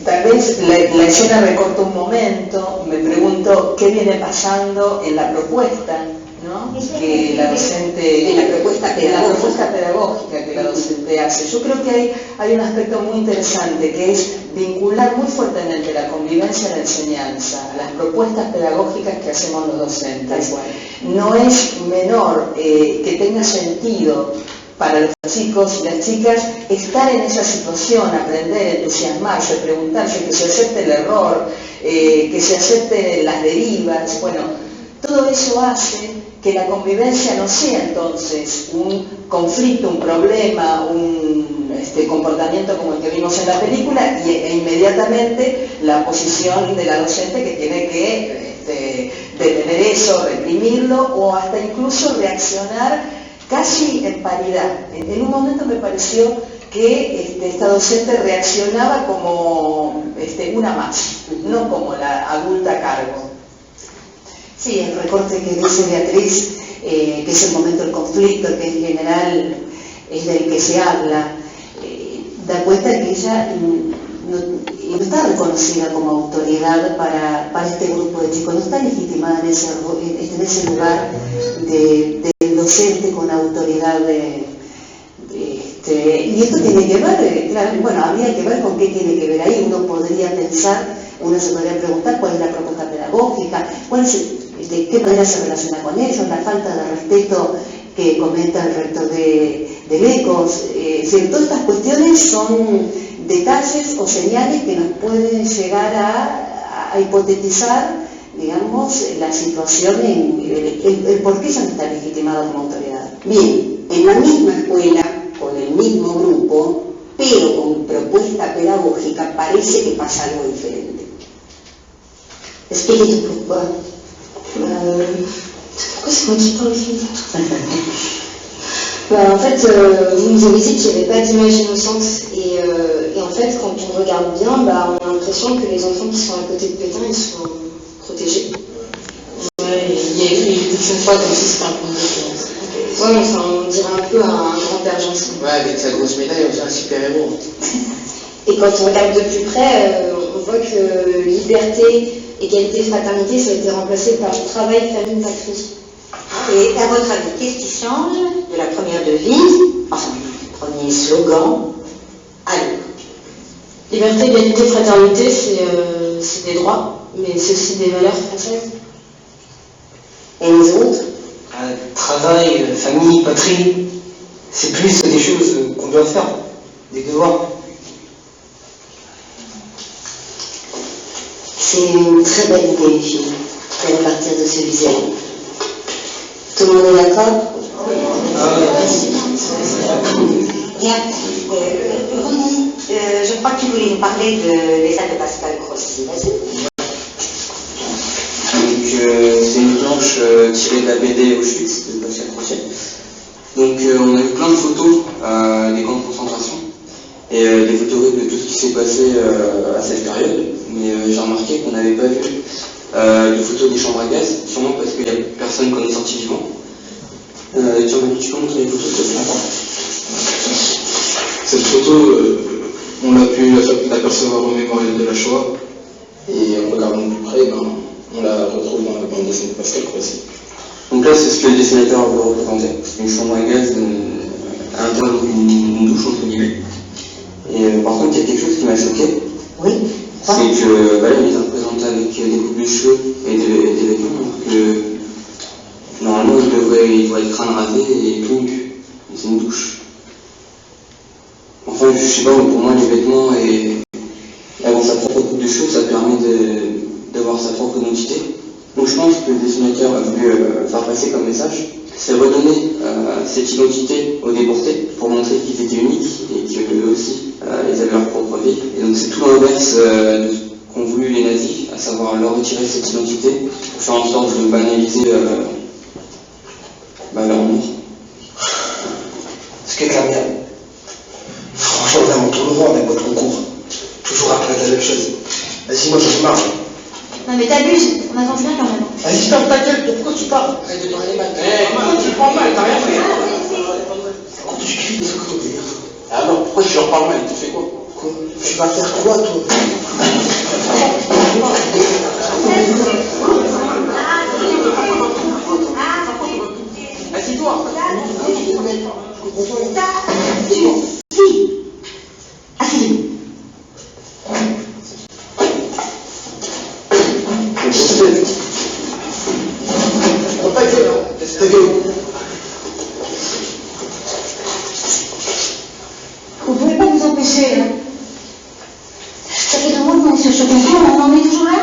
tal vez la escena recorta un momento, me pregunto qué viene pasando en la propuesta, ¿no? Que la docente, en la propuesta pedagógica que la docente hace. Yo creo que hay un aspecto muy interesante que es vincular muy fuertemente la convivencia a la enseñanza, a las propuestas pedagógicas que hacemos los docentes. No es menor que tenga sentido para los chicos y las chicas estar en esa situación, aprender, entusiasmarse, preguntarse, que se acepte el error, que se acepten las derivas. Bueno, todo eso hace que la convivencia no sea entonces un conflicto, un problema, un comportamiento como el que vimos en la película e inmediatamente la posición de la docente que tiene que detener eso, reprimirlo o hasta incluso reaccionar casi en paridad. En un momento me pareció que esta docente reaccionaba como una más, no como la adulta a cargo. Sí, el recorte que dice Beatriz, que es el momento del conflicto, que en general es del que se habla, da cuenta que ella no está reconocida como autoridad para este grupo de chicos, no está legitimada en ese lugar del docente con autoridad y esto tiene que ver, claro, bueno, habría que ver con qué tiene que ver ahí. Uno se podría preguntar cuál es la propuesta pedagógica, de qué manera se relaciona con ellos, la falta de respeto que comenta el rector de Lecos. Todas estas cuestiones son detalles o señales que nos pueden llegar a hipotetizar, digamos, la situación, el por qué ella no está legitimada como autoridad. Bien, en la misma escuela, con el mismo grupo, pero con propuesta pedagógica, parece que pasa algo diferente. Expliquez pourquoi. Pourquoi c'est moi qui parle en fait, vous nous avez dit qu'il n'y avait pas d'image innocente et en fait, quand on regarde bien, on a l'impression que les enfants qui sont à côté de Pétain, ils sont protégés. Ouais, il y a écrit Je vois comme si c'était un point de référence. Ouais, enfin, on dirait un peu un grand-père gentil. Ouais, avec sa grosse médaille, on dirait un super-héros. Et quand on regarde de plus près, on voit que liberté, égalité, fraternité, ça a été remplacé par travail, famille, patrie. Et à votre avis, qu'est-ce qui change de la première devise, enfin, du premier slogan, à l'autre? Liberté, égalité, fraternité, c'est des droits, mais c'est aussi des valeurs françaises. Et les autres? Travail, famille, patrie, c'est plus des choses qu'on doit faire, des devoirs. C'est une très belle idée, les filles, de repartir de ce lycée. Tout le monde est d'accord? Bien. René, je crois que tu voulais nous parler de l'essai de Pascal Grossi. Vas-y. Donc, c'est une planche tirée de la BD Auschwitz de Pascal Grossi. Donc, on a eu plein de photos des camps de concentration et des photos de tout ce qui s'est passé à cette période. Mais j'ai remarqué qu'on n'avait pas vu les photos des chambres à gaz, sûrement parce qu'il n'y a personne qu'on est sorti vivant. Tu peux montrer les photos de Cette photo, on a pu l'apercevoir au mémorial de la Shoah, et en regardant de plus près, on la retrouve dans la bande dessinée de Pascal Grossi. Donc là, c'est ce que le dessinateur veut représenter. C'est une chambre à gaz à l'intérieur d'une douche, entre guillemets. Et par contre, il y a quelque chose qui m'a choqué. Oui. C'est que là, il est représenté avec des coupes de cheveux et des vêtements, alors que normalement, il devrait être crâne rasé et tout nu. C'est une douche. Enfin, je sais pas, pour moi, les vêtements et avoir sa propre coupe de cheveux, ça permet d'avoir sa propre identité. Donc je pense que le dessinateur a voulu faire passer comme message, c'est redonner cette identité aux déportés pour montrer qu'ils étaient uniques et qu'eux aussi, ils avaient leur propre vie. Et donc c'est tout l'inverse de ce qu'ont voulu les nazis, à savoir leur retirer cette identité pour faire en sorte de banaliser leur nom. Ce qu'est de la merde. Franchement, vraiment, tout le monde aime votre concours. Toujours à plaindre la même chose. Vas-y, moi, je marre. Non mais t'abuses, on avance bien quand même. Vas-y, ferme ta gueule, pourquoi tu parles? Arrête de parler mal. Pourquoi tu parles mal? T'as rien fait. Pourquoi tu cries des trucs comme ça? Alors, pourquoi tu leur parles mal? Tu fais quoi? Quoi? Tu vas faire quoi, toi? Assieds-toi. Si. Asseyez-vous. Vous ne pouvez pas vous empêcher, hein. Ça fait 2 mois qu'on est sur ce concours, on en est toujours là.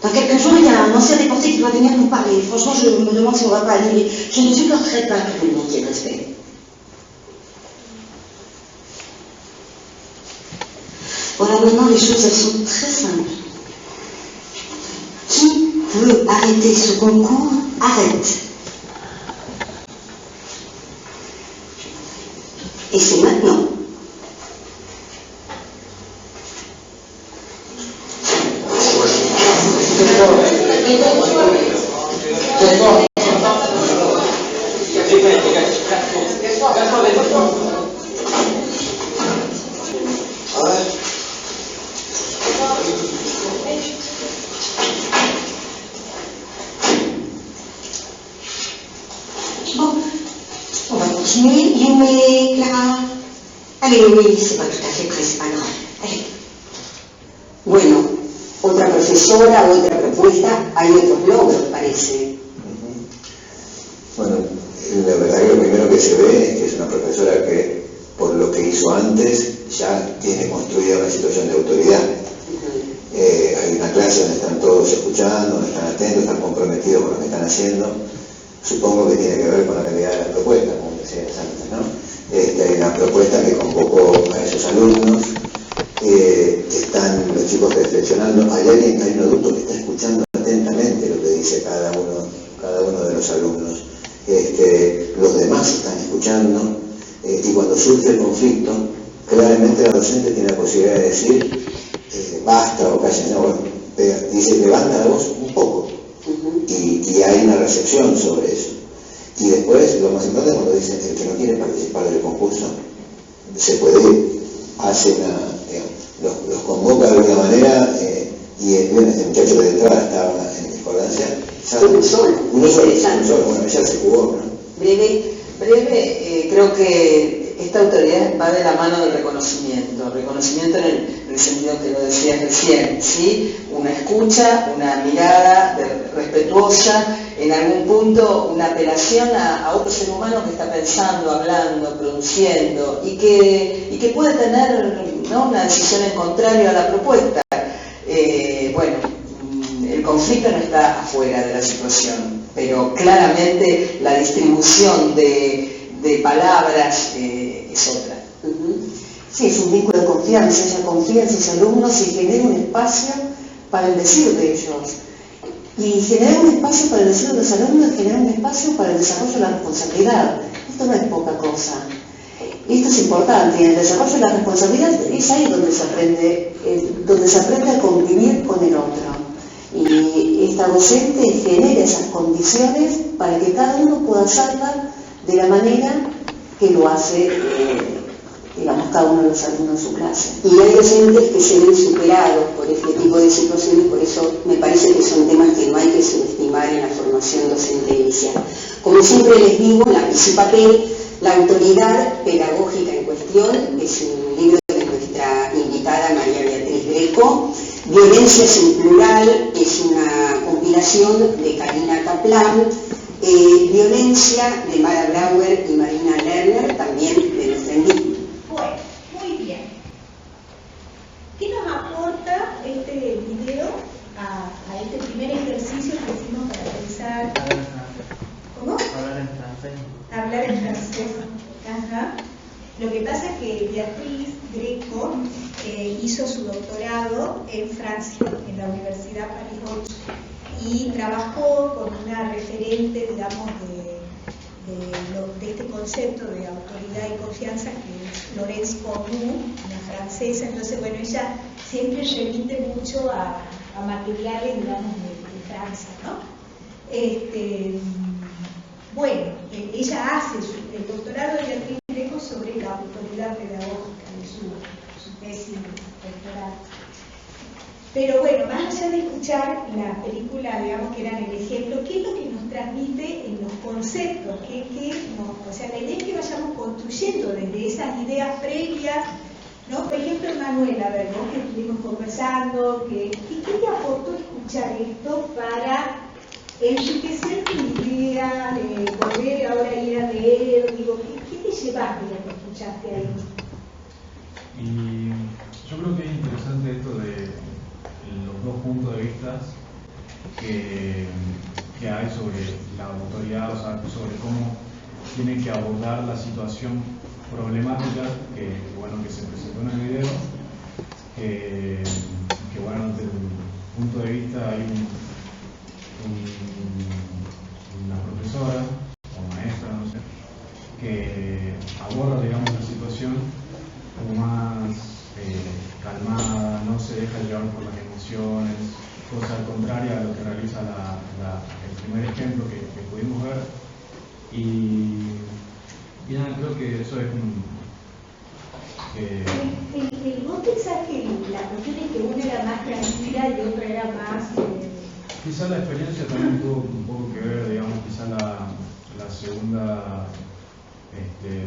Dans quelques jours, il y a un ancien déporté qui doit venir nous parler. Franchement, je me demande si on ne va pas annuler. Je ne supporterai pas que vous lui manquiez de respect. Voilà, maintenant, les choses, elles sont très simples. Qui veut arrêter ce concours, arrête. Et c'est maintenant. Bon, on va continuer. Yumé, Clara. Allez, oui, c'est pas tout à fait près, c'est pas grave. Allez. Bueno, otra profesora, otra propuesta, hay otros logros, parece. Bueno, la verdad que lo primero que se ve es que es una profesora que, por lo que hizo antes, ya tiene construida una situación de autoridad. Hay una clase donde están todos escuchando, donde están atentos, están comprometidos con lo que están haciendo. Supongo que tiene que ver con la calidad de la propuesta, como decías antes, ¿no? Hay una propuesta que convocó a esos alumnos, están los chicos reflexionando, hay un adulto que está escuchando atentamente lo que dice cada uno de los alumnos, los demás están escuchando, y cuando surge el conflicto, claramente la docente tiene la posibilidad de decir, basta o cállense, no, bueno, dice, levanta la voz un poco. Y hay una recepción sobre eso. Y después, lo más importante, cuando dicen el que no quiere participar del concurso, se puede, hace una, los convoca de alguna manera, y el muchacho que de entrada estaba en discordancia, uno solo, bueno, ella se jugó, ¿no? Breve, creo que esta autoridad va de la mano del reconocimiento en el sentido que lo decías recién, ¿sí? Una escucha, una mirada respetuosa, en algún punto una apelación a otro ser humano que está pensando, hablando, produciendo y que puede tener, ¿no?, una decisión en contrario a la propuesta. Bueno, el conflicto no está afuera de la situación, pero claramente la distribución de palabras es otra. Sí, es un vínculo de confianza, ella confía en sus alumnos y genera un espacio para el decir de ellos. Y generar un espacio para el decir de los alumnos es generar un espacio para el desarrollo de la responsabilidad. Esto no es poca cosa. Esto es importante, y el desarrollo de la responsabilidad es ahí donde se aprende a convivir con el otro. Y esta docente genera esas condiciones para que cada uno pueda salvar de la manera que lo hace, digamos, cada uno de los alumnos en su clase. Y hay docentes que se ven superados por este tipo de situaciones, por eso me parece que son temas que no hay que subestimar en la formación docente inicial. Como siempre les digo, lápiz y papel, la autoridad pedagógica en cuestión es un libro de nuestra invitada María Beatriz Greco. Violencias en plural es una compilación de Karina Kaplan. Violencia de Mara Brauer y Marina Lerner, también de nuestra invitada. Bueno, muy bien. ¿Qué nos aporta este video a este primer ejercicio que hicimos para pensar? ¿Cómo? Hablar en francés. Hablar en francés. Ajá. Lo que pasa es que Beatriz Greco hizo su doctorado en Francia, en la Universidad Paris 8, y trabajó con una referente, digamos, de este concepto de autoridad y confianza, que es Laurence Cornu, una francesa. Entonces, bueno, ella siempre remite mucho a materiales, digamos, de Francia, ¿no? Bueno, ella hace el doctorado de Beatriz Greco sobre la autoridad pedagógica de su tesis doctoral. Pero bueno, más allá de escuchar la película, digamos, que era el ejemplo, ¿qué es lo que nos transmite en los conceptos? O sea, la idea es que vayamos construyendo desde esas ideas previas, ¿no? Por ejemplo, Manuel, a ver, vos que estuvimos conversando, ¿qué te aportó escuchar esto para enriquecer tu idea, volver ahora a ir a leer? Digo, ¿qué te llevaste de lo que escuchaste ahí? Y yo creo que es interesante esto de los dos puntos de vista que hay sobre la autoridad, o sea, sobre cómo tiene que abordar la situación problemática que se presentó en el video, que bueno, desde el punto de vista hay una profesora o maestra, no sé, que aborda, digamos, la situación como más calmada, no se deja llevar por las emociones, cosa contraria a lo que realiza el primer ejemplo que pudimos ver. Y nada, creo que eso es ¿Vos pensás que la cuestión es que una era más tranquila y otra era más... Quizá la experiencia también tuvo un poco que ver, digamos, quizá la segunda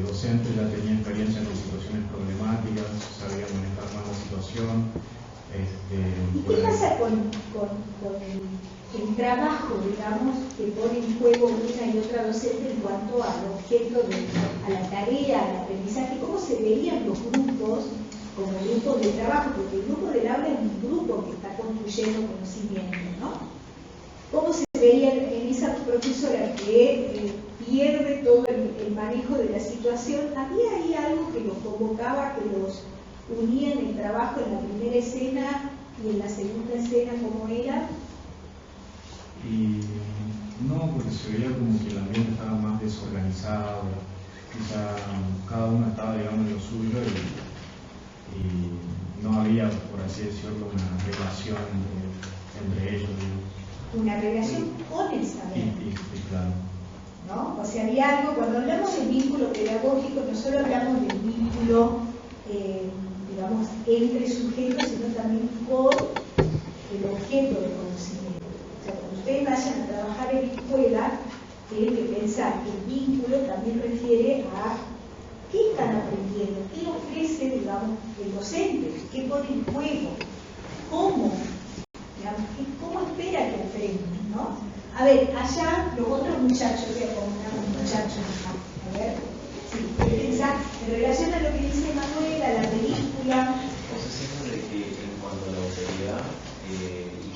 docente ya tenía experiencia en situaciones problemáticas, sabía manejar más la situación. ¿Y qué pasa con el trabajo, digamos, que pone en juego una y otra docente en cuanto al objeto, a la tarea, al aprendizaje? ¿Cómo se verían los grupos como grupos de trabajo? Porque el grupo del aula es un grupo que está construyendo conocimiento, ¿no? ¿Cómo se veía en esa profesora que pierde todo el manejo de la situación? ¿Había ahí algo que los convocaba, que los unía en el trabajo en la primera escena y en la segunda escena como era? Y no, porque se veía como que el ambiente estaba más desorganizado, quizá cada uno estaba, digamos, en lo suyo y no había, por así decirlo, una relación entre una relación con el saber. Claro. ¿No? O sea, había algo, cuando hablamos del vínculo pedagógico, no solo hablamos del vínculo, digamos, entre sujetos, sino también con el objeto del conocimiento. O sea, cuando ustedes vayan a trabajar en la escuela, tienen que pensar que el vínculo también refiere a qué están aprendiendo, qué ofrece, digamos, el docente, qué pone en juego, cómo, digamos, cómo espera que aprendan, ¿no? A ver, allá los otros muchachos, voy a poner a los muchachos, a ver, sí, pensar, en relación a lo que dice Manuel, a la película. Posesión de que en cuanto a la autoridad y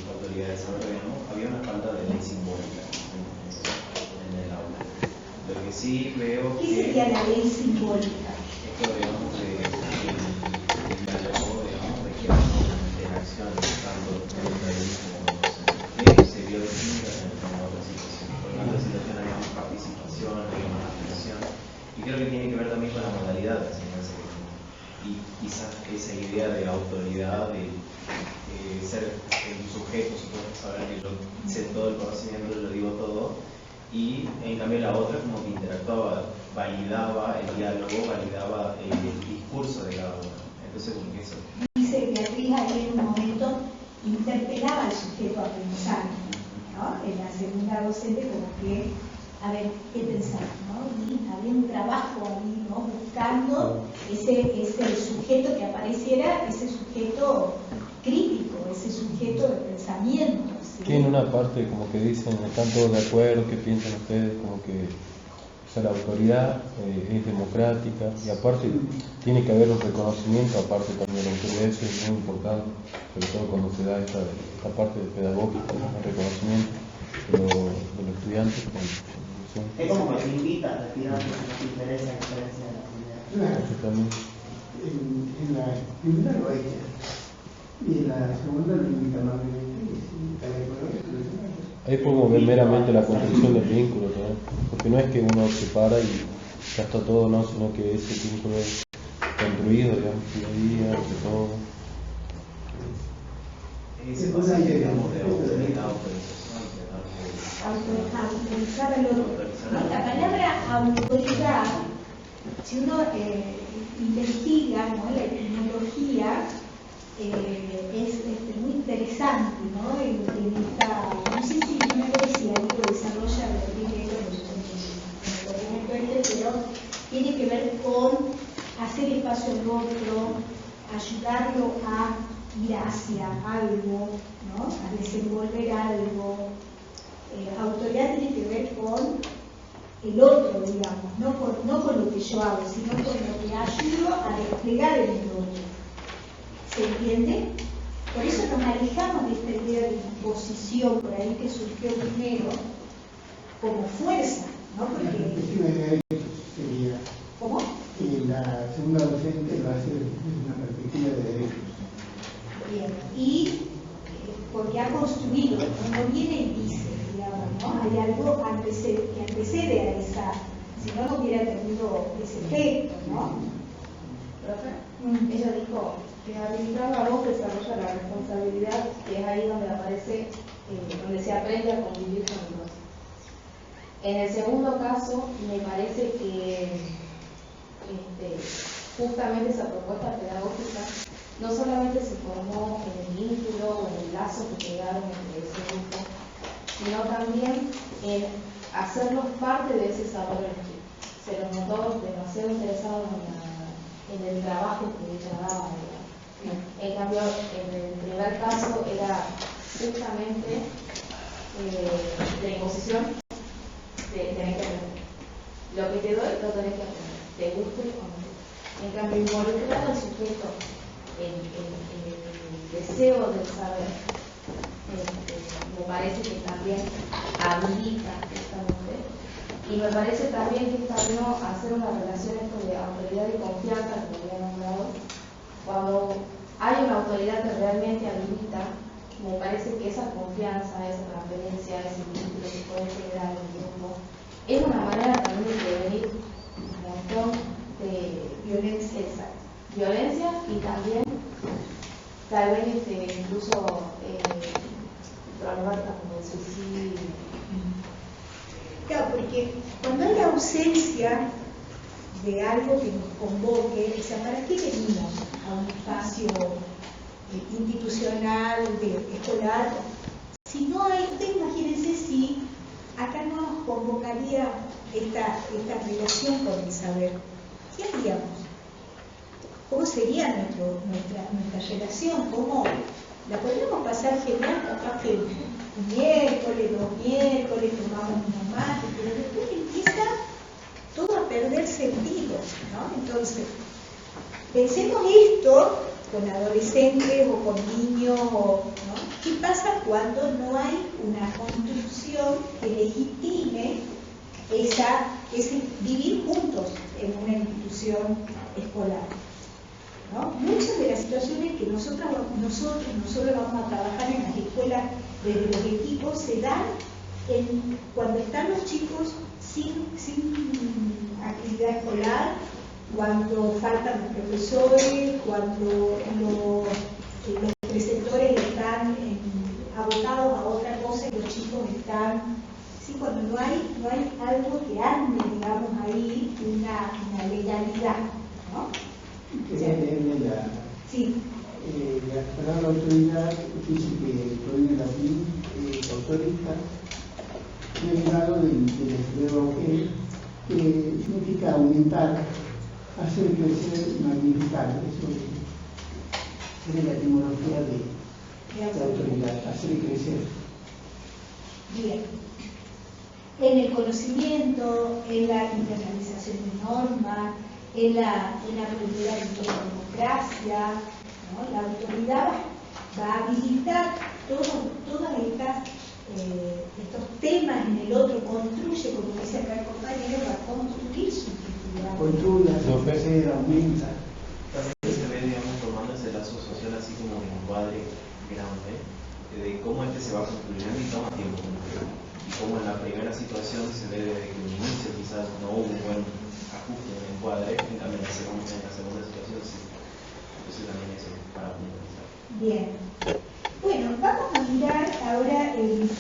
la autoridad de saber, digamos, había una falta de ley simbólica en el aula. Lo que sí veo ¿Qué sería la ley simbólica? Esto, digamos, de diálogo, digamos, de que hay una interacción tanto entre el como que se vio distinta en otras situaciones. Por en otras situaciones había más participación, había más atención, y creo que tiene que ver también con la modalidad de enseñanza que tenemos. Y quizás esa idea de autoridad, de ser el sujeto, supuesto saber que yo sé todo el conocimiento, lo digo todo, y en cambio la otra como que interactuaba, validaba el diálogo, validaba el discurso de cada uno. Entonces como que eso. Dice Beatriz ahí en un momento, interpelaba al sujeto a pensar, ¿no? En la segunda docente como que, a ver, ¿qué pensar? ¿No? Y había un trabajo ahí, ¿no? Buscando ese sujeto que apareciera, ese sujeto crítico, ese sujeto de pensamiento. ¿Sí? Tiene una parte como que dicen, están todos de acuerdo, ¿qué piensan ustedes? Como que o sea, la autoridad es democrática y aparte tiene que haber un reconocimiento, aparte también la autoridad, eso es muy importante, sobre todo cuando se da esta parte pedagógica, el reconocimiento de los estudiantes. Es como que te invita a retirar lo que nos interesa a diferencia de la comunidad. Claro. Eso también. En la primera lo echa y en la segunda lo invita amablemente. Ahí podemos ver meramente la construcción del vínculo también, porque no es que uno se para y ya está todo, no, sino que ese vínculo es construido, digamos, día a día, de todo. Ese pasaje, digamos, de autoridad, Autorizar al otro. ¿No? La palabra autoridad, si uno investiga, ¿no? La etimología, es muy interesante, ¿no? En esta, no sé si no me acuerdo si algo desarrolla el primero, pero tiene que ver con hacer espacio al otro, ayudarlo a ir hacia algo, ¿no? A desenvolver algo. Autoridad tiene que ver con el otro, digamos, no con lo que yo hago, sino con lo que ayudo a desplegar en el otro. ¿Se entiende? Por eso nos alejamos de esta idea de imposición, por ahí que surgió primero, como fuerza, ¿no? Porque... ¿Cómo? Y la segunda docente lo hace desde una perspectiva de derechos. Bien, y porque ha construido, no viene y dice, digamos, ¿no? Hay algo que antecede a esa, si no, no hubiera tenido ese efecto, ¿no? ¿Profe? Ella dijo que habilitar la voz desarrolla la responsabilidad, que es ahí donde aparece, donde se aprende a convivir con el otro. En el segundo caso, me parece que justamente esa propuesta pedagógica no solamente se formó en el vínculo o en el lazo que crearon entre ese grupo, sino también en hacerlos parte de ese saber en que se los notó demasiado interesados en el trabajo que ella daba. En cambio, en el primer caso era justamente la imposición de tener que aprender. Lo que te doy, lo tenés que aprender, te guste o no. En cambio, involucrar al sujeto en el deseo del saber, me parece que también habilita justamente, y me parece también que está bueno hacer una relación esto de autoridad y confianza, que lo había nombrado. Cuando hay una autoridad que realmente habilita, me parece que esa confianza, esa transferencia, ese vínculo que puede generar en el grupo, es una manera también de prevenir un montón de violencia y también tal vez incluso Roberta, como el suicidio. Claro, porque cuando hay ausencia de algo que nos convoque, o sea, ¿para qué venimos a un espacio institucional, escolar? Si no hay, ustedes imagínense si acá no nos convocaría esta relación con el saber, ¿qué haríamos? ¿Cómo sería nuestra relación? ¿Cómo la podríamos pasar genial? Capaz que un miércoles, 2 miércoles, tomamos unos mates, pero después empieza todo a perder sentido, ¿no? Entonces, pensemos esto con adolescentes o con niños, ¿no? ¿Qué pasa cuando no hay una construcción que legitime ese vivir juntos en una institución escolar? ¿No? Muchas de las situaciones que nosotros vamos a trabajar en las escuelas desde los equipos se dan cuando están los chicos sin actividad escolar, cuando faltan los profesores, cuando los preceptores están abocados a otra cosa y los chicos están, ¿sí? Cuando no hay algo que arme, digamos, ahí una legalidad, ¿no? Quería leerle la palabra autoridad, dice que proviene del latín autorita, derivado del verbo que significa aumentar, hacer crecer, magnificar. Eso es la etimología de autoridad, hacer crecer. Bien. En el conocimiento, en la internalización de normas, en la cultura de la democracia, ¿no? La autoridad va a habilitar todos estos temas en el otro, construye, como dice acá el compañero, va a construir su identidad. Construye, hace aumenta. También se ve, digamos, tomando ese lazo social así como un encuadre grande, de cómo se va construyendo y toma tiempo. Y como en la primera situación se ve desde que el inicio quizás no hubo un buen ajuste en el encuadre, y también en la segunda situación sí. Entonces también eso para puntualizar. Bien. Bueno, vamos a mirar ahora el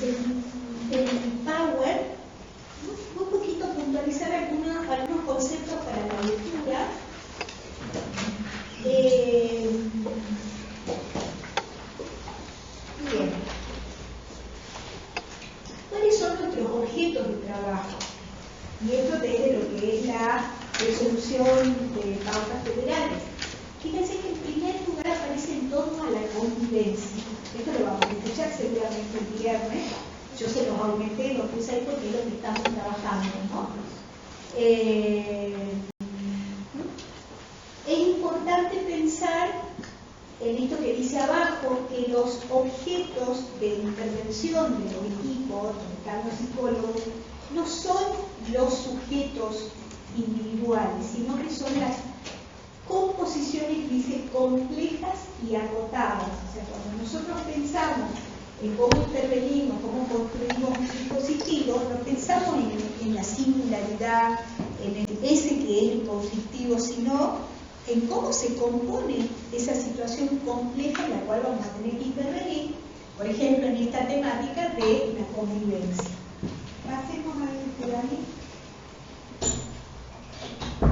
Power, un poquito puntualizar algunos conceptos para la lectura. Bien. ¿Cuáles son nuestros objetos de trabajo? Y esto desde lo que es la resolución de pautas federales. Fíjense que en primer lugar aparece en torno a la convivencia. Esto lo vamos a escuchar seguramente el viernes. Yo se los aumenté, los puse ahí porque es lo que estamos trabajando, ¿no? Es importante pensar en esto que dice abajo, que los objetos de intervención de los equipos, donde están los psicólogos, no son los sujetos individuales, sino que son las composiciones, dice, complejas y agotadas. O sea, cuando nosotros pensamos en cómo intervenimos, cómo construimos un dispositivo, no pensamos en la singularidad, en ese que es el conflictivo, sino en cómo se compone esa situación compleja en la cual vamos a tener que intervenir, por ejemplo, en esta temática de la convivencia. Pasemos a Dani.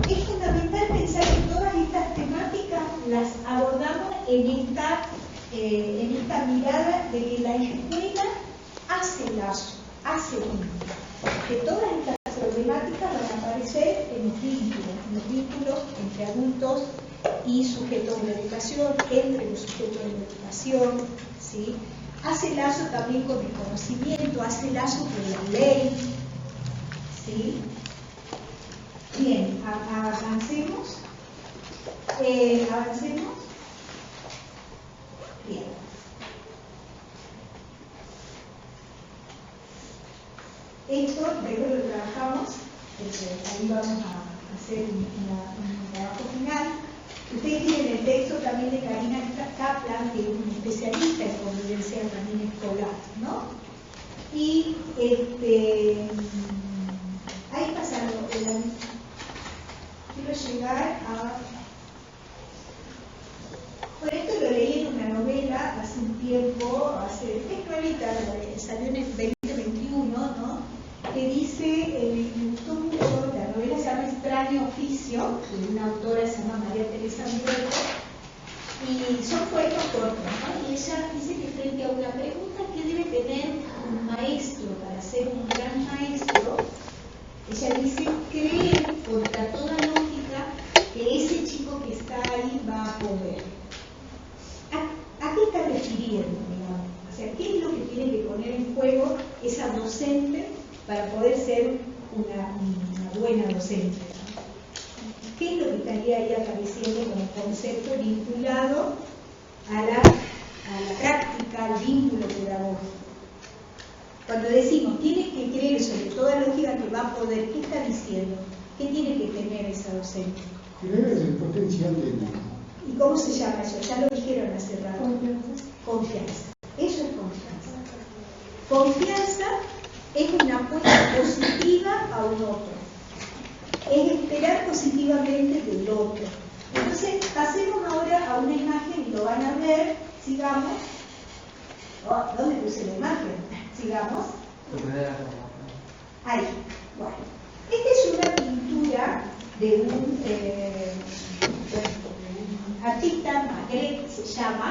Es fundamental pensar que todas estas temáticas las abordamos en esta mirada de que la escuela hace lazo, hace vínculo. Que todas estas problemáticas van a aparecer en los vínculos entre adultos y sujetos de la educación, entre los sujetos de la educación, ¿sí? Hace lazo también con el conocimiento, hace lazo con la ley, ¿sí? Bien, avancemos. Avancemos. Bien. Esto, luego lo trabajamos, ahí vamos a hacer un trabajo final. Ustedes tienen el texto también de Karina Kaplan, que es una especialista en convivencia también escolar, ¿no? Y ahí pasando, quiero llegar a... Por esto lo leí en una novela hace un tiempo, es nuevita, de una autora que se llama María Teresa Muerto, y son poemas cortos, ¿no? Y ella dice que frente a una pregunta que debe tener un maestro para ser un gran maestro, ella dice, creer contra toda lógica que ese chico que está ahí va a poder. ¿A qué está refiriendo, digamos? O sea, ¿qué es lo que tiene que poner en juego esa docente para poder ser una buena docente? ¿Qué es lo que estaría ahí apareciendo como concepto vinculado a la práctica, al vínculo pedagógico? Cuando decimos, tiene que creer sobre toda lógica que va a poder, ¿qué está diciendo? ¿Qué tiene que tener esa docente? Creer es el potencial del mundo. ¿Y cómo se llama eso? Ya lo dijeron hace rato. Confianza. Eso es confianza. Confianza es una apuesta positiva a un otro. Es esperar positivamente del otro. Entonces, pasemos ahora a una imagen y lo van a ver. Sigamos. Oh, ¿dónde puse la imagen? Sigamos. Ahí. Bueno. Esta es una pintura de un artista, Magritte se llama.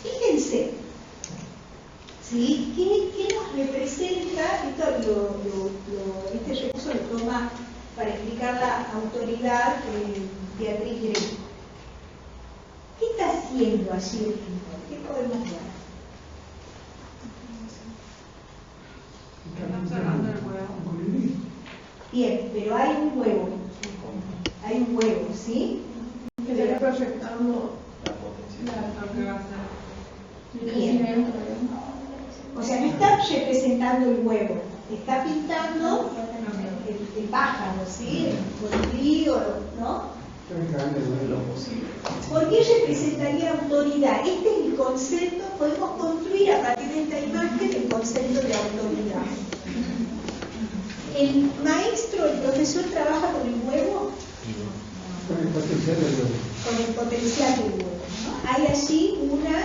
Fíjense, ¿sí? ¿Qué nos representa? Este recurso lo toma para explicar la autoridad Beatriz Greco. ¿Qué está haciendo allí el pintor? ¿Qué podemos ver? Bien, pero hay un huevo. Hay un huevo, ¿sí? Que se está proyectando lo que va a ser. Bien. O sea, no está representando el huevo, está pintando el pájaro, ¿sí? El colibrí, ¿no? ¿Por qué representaría autoridad? Este es el concepto, podemos construir a partir de esta imagen el concepto de autoridad. ¿El maestro, el profesor trabaja con el huevo? Con el potencial del huevo. Con el potencial del huevo, ¿no? Hay allí una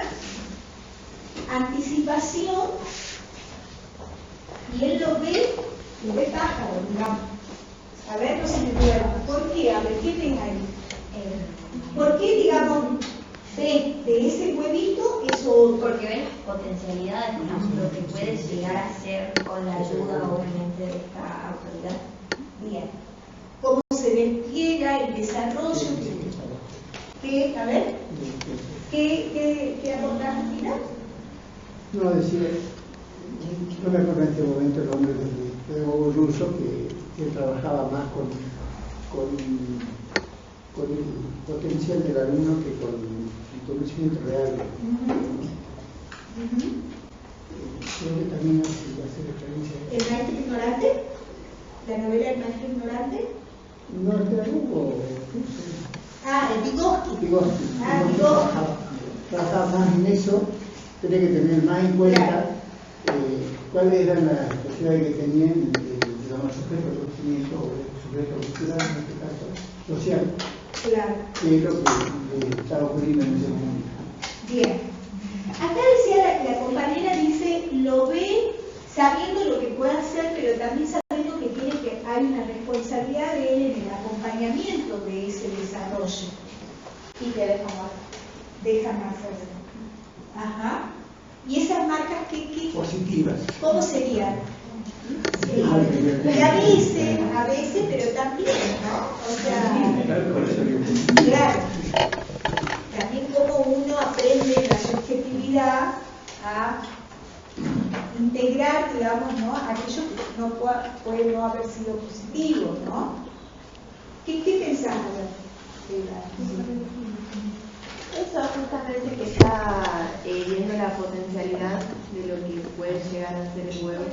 anticipación y él lo ve pájaro, digamos. A ver, no se me duerma. ¿Por qué? A ver, ¿qué ven ahí? ¿Por qué, digamos, ve de ese huevito eso? Porque ven potencialidades, ¿no? Lo que puede llegar a ser con la ayuda, obviamente, de esta autoridad. Bien. ¿Cómo se despliega el desarrollo? A ver, ¿qué aportas, Tina? No, decía, no me acuerdo en este momento el nombre del pedagogo ruso que trabajaba más con el potencial del alumno que con el conocimiento real. Creo que también hace referencia a ¿El maestro ignorante? ¿La novela El maestro ignorante? No, el pedagogo ruso. Ah, el Vygotsky. Trabajaba más en eso, tenía que tener más en cuenta cuáles eran las posibilidades que tenían digamos, sujeto de conocimiento o sujeto cultural, en este caso, social, claro, que es lo que estaba ocurriendo en ese momento. Bien. Acá decía la compañera, dice, lo ve sabiendo lo que puede hacer, pero también sabiendo que hay una responsabilidad de él en el acompañamiento de ese desarrollo. Y que deja marcas. Ajá. ¿Y esas marcas qué? Positivas. ¿Cómo serían? Y a veces, pero también, ¿no? O sea, claro. También como uno aprende la subjetividad a integrar, digamos, ¿no? Aquello que no puede no haber sido positivo, ¿no? ¿Qué pensás? Eso justamente que está viendo la potencialidad de lo que puede llegar a ser el huevo.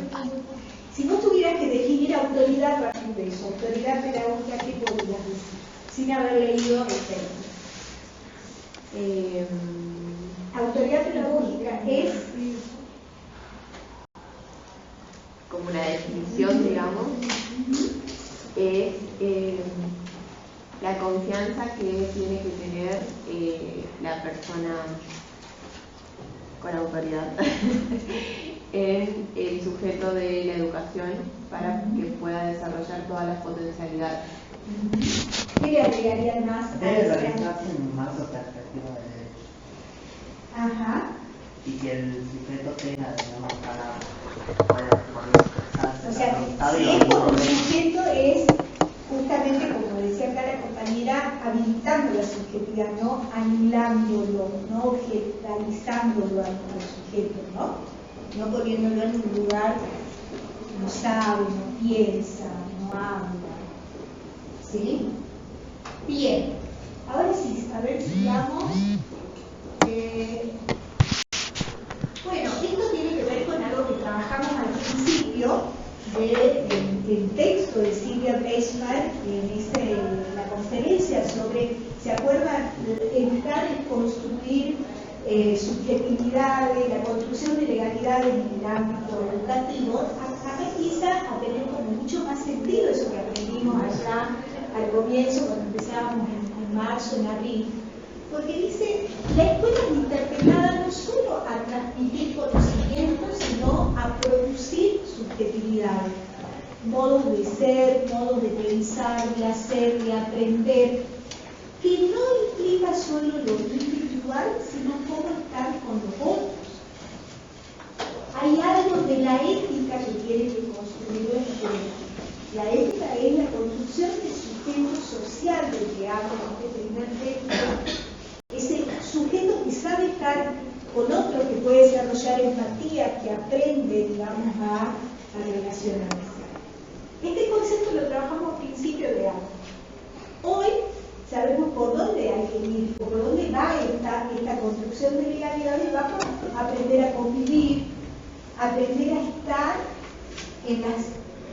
Si vos tuvieras que definir autoridad a partir de eso, autoridad pedagógica, ¿qué podrías decir? Sin haber leído el texto. Autoridad pedagógica es... como la definición, digamos, es la confianza que tiene que tener la persona con autoridad en el sujeto de la educación para que pueda desarrollar todas las potencialidades. ¿Qué le agregarían más? Debe realizarse en un marco perspectiva de derecho. Ajá. Y que el sujeto tenga, digamos, palabras, pueda expresarse. O sea, si es como un sujeto es justamente, como decía acá la compañera, habilitando la subjetividad, no anulándolo, no objetalizándolo al sujeto, ¿no? No poniéndolo en un lugar, no sabe, no piensa, no habla. ¿Sí? Bien. Ahora sí, a ver si vamos. Bueno, esto tiene que ver con algo que trabajamos al principio del texto de Silvia Breisman en la conferencia sobre, ¿se acuerdan? Educar es construir subjetividades, la construcción de legalidades en el ámbito educativo. Acá empieza a tener como mucho más sentido eso que aprendimos allá al comienzo, cuando empezábamos en marzo, en abril. Porque dice, la escuela es interpretada no solo a transmitir conocimientos, sino a producir subjetividades, modos de ser, modos de pensar, de hacer, de aprender, que no implica solo lo individual, sino cómo estar con los otros. Hay algo de la ética que tiene que construir la escuela. La ética es la construcción del sujeto social del que habla este primer texto. Ese sujeto que sabe estar con otros, que puede desarrollar empatía, que aprende, digamos, a relacionarse. Este concepto lo trabajamos al principio de año. Hoy sabemos por dónde hay que ir, por dónde va esta construcción de legalidades. Vamos a aprender a convivir, aprender a estar en las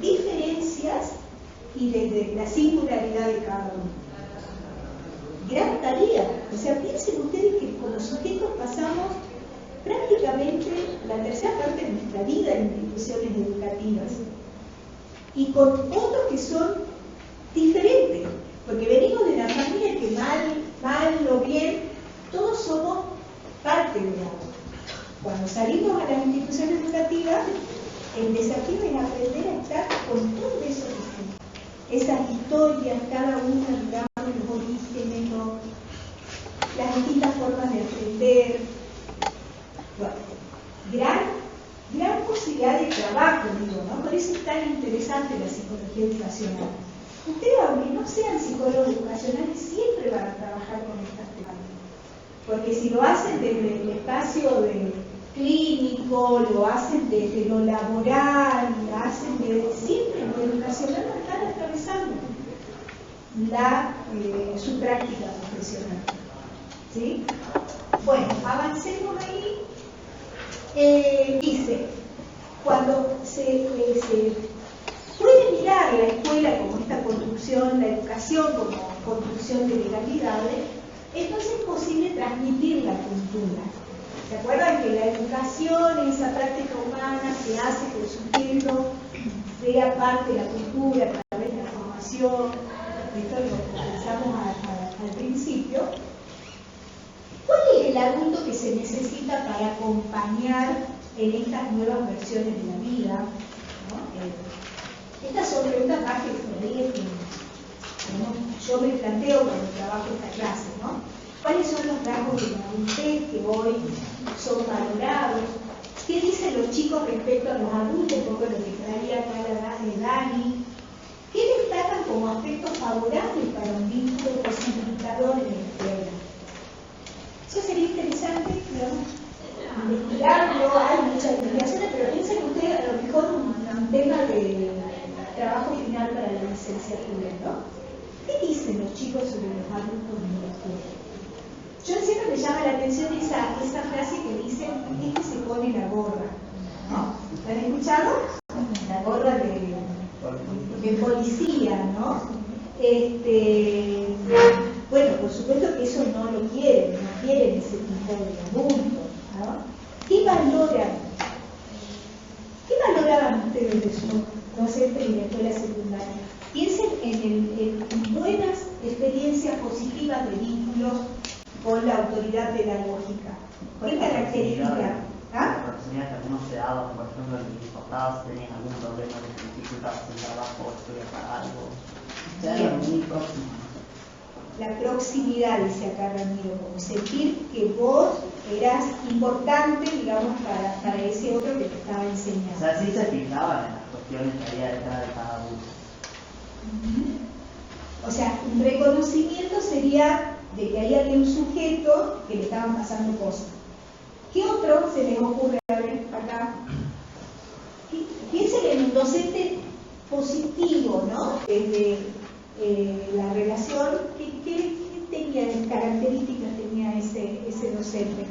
diferencias y desde la singularidad de cada uno. Gran tarea. O sea, piensen ustedes que como sujetos pasamos prácticamente la tercera parte de nuestra vida en instituciones educativas y con otros que son diferentes, porque venimos de la familia que mal o bien, todos somos parte de algo. Cuando salimos a las instituciones educativas, el desafío es aprender a estar con todos esos distintos. Esas historias, cada una, digamos, los orígenes, las distintas formas de aprender. Bueno, gran posibilidad de trabajo, digo, ¿no? Por eso es tan interesante la psicología educacional. Ustedes, aunque no sean psicólogos educacionales, siempre van a trabajar con estas temáticas. Porque si lo hacen desde el espacio clínico, lo hacen desde lo laboral, lo hacen siempre en lo educacional, lo están atravesando su práctica profesional. ¿Sí? Bueno, avancemos ahí. Dice, cuando se puede mirar la escuela como esta construcción, la educación como construcción de legalidades, entonces es posible transmitir la cultura. ¿Se acuerdan que la educación, esa práctica humana, se hace que el sujeto sea parte de la cultura a través de la formación? Esto es lo que pensamos al principio. ¿Cuál es el adulto que se necesita para acompañar en estas nuevas versiones de la vida? ¿No? Estas son preguntas más que yo me planteo cuando trabajo esta clase, ¿no? ¿Cuáles son los rasgos de la adultez que hoy son valorados? ¿Qué dicen los chicos respecto a los adultos? Un poco lo que traía acá la Dani. ¿Qué destacan como aspectos favorables para un vínculo posibilitador en la escuela? Eso sería interesante, digamos, investigarlo. Hay muchas investigaciones, pero piensen ustedes a lo mejor un tema de trabajo final para la licenciatura, ¿no? ¿Qué dicen los chicos sobre los adultos en la escuela? Yo siempre me llama la atención esa frase que dice, se pone la gorra. ¿No? ¿La han escuchado? La gorra de policía, ¿no? Bueno, por supuesto que eso no lo quieren, no quieren ese tipo de adultos, ¿no? ¿Qué valoraban ustedes de su docente en la escuela secundaria? Piensen en buenas experiencias positivas de vínculos con la autoridad pedagógica. ¿Qué característica? ¿Ah? que no se daban, por ejemplo, en mis papás tenían algún problema de dificultades en trabajo o estudiar para algo. O sea, era muy próximo. La proximidad, dice acá Ramiro, como sentir que vos eras importante, digamos, para ese otro que te estaba enseñando. O sea, sí se fijaban en las cuestiones que había detrás de cada uno. O sea, un reconocimiento sería de que ahí había un sujeto que le estaban pasando cosas. ¿Qué otro se les ocurre a ver acá? Piensen en un docente positivo, ¿no? Desde la relación, ¿qué características tenía ese docente?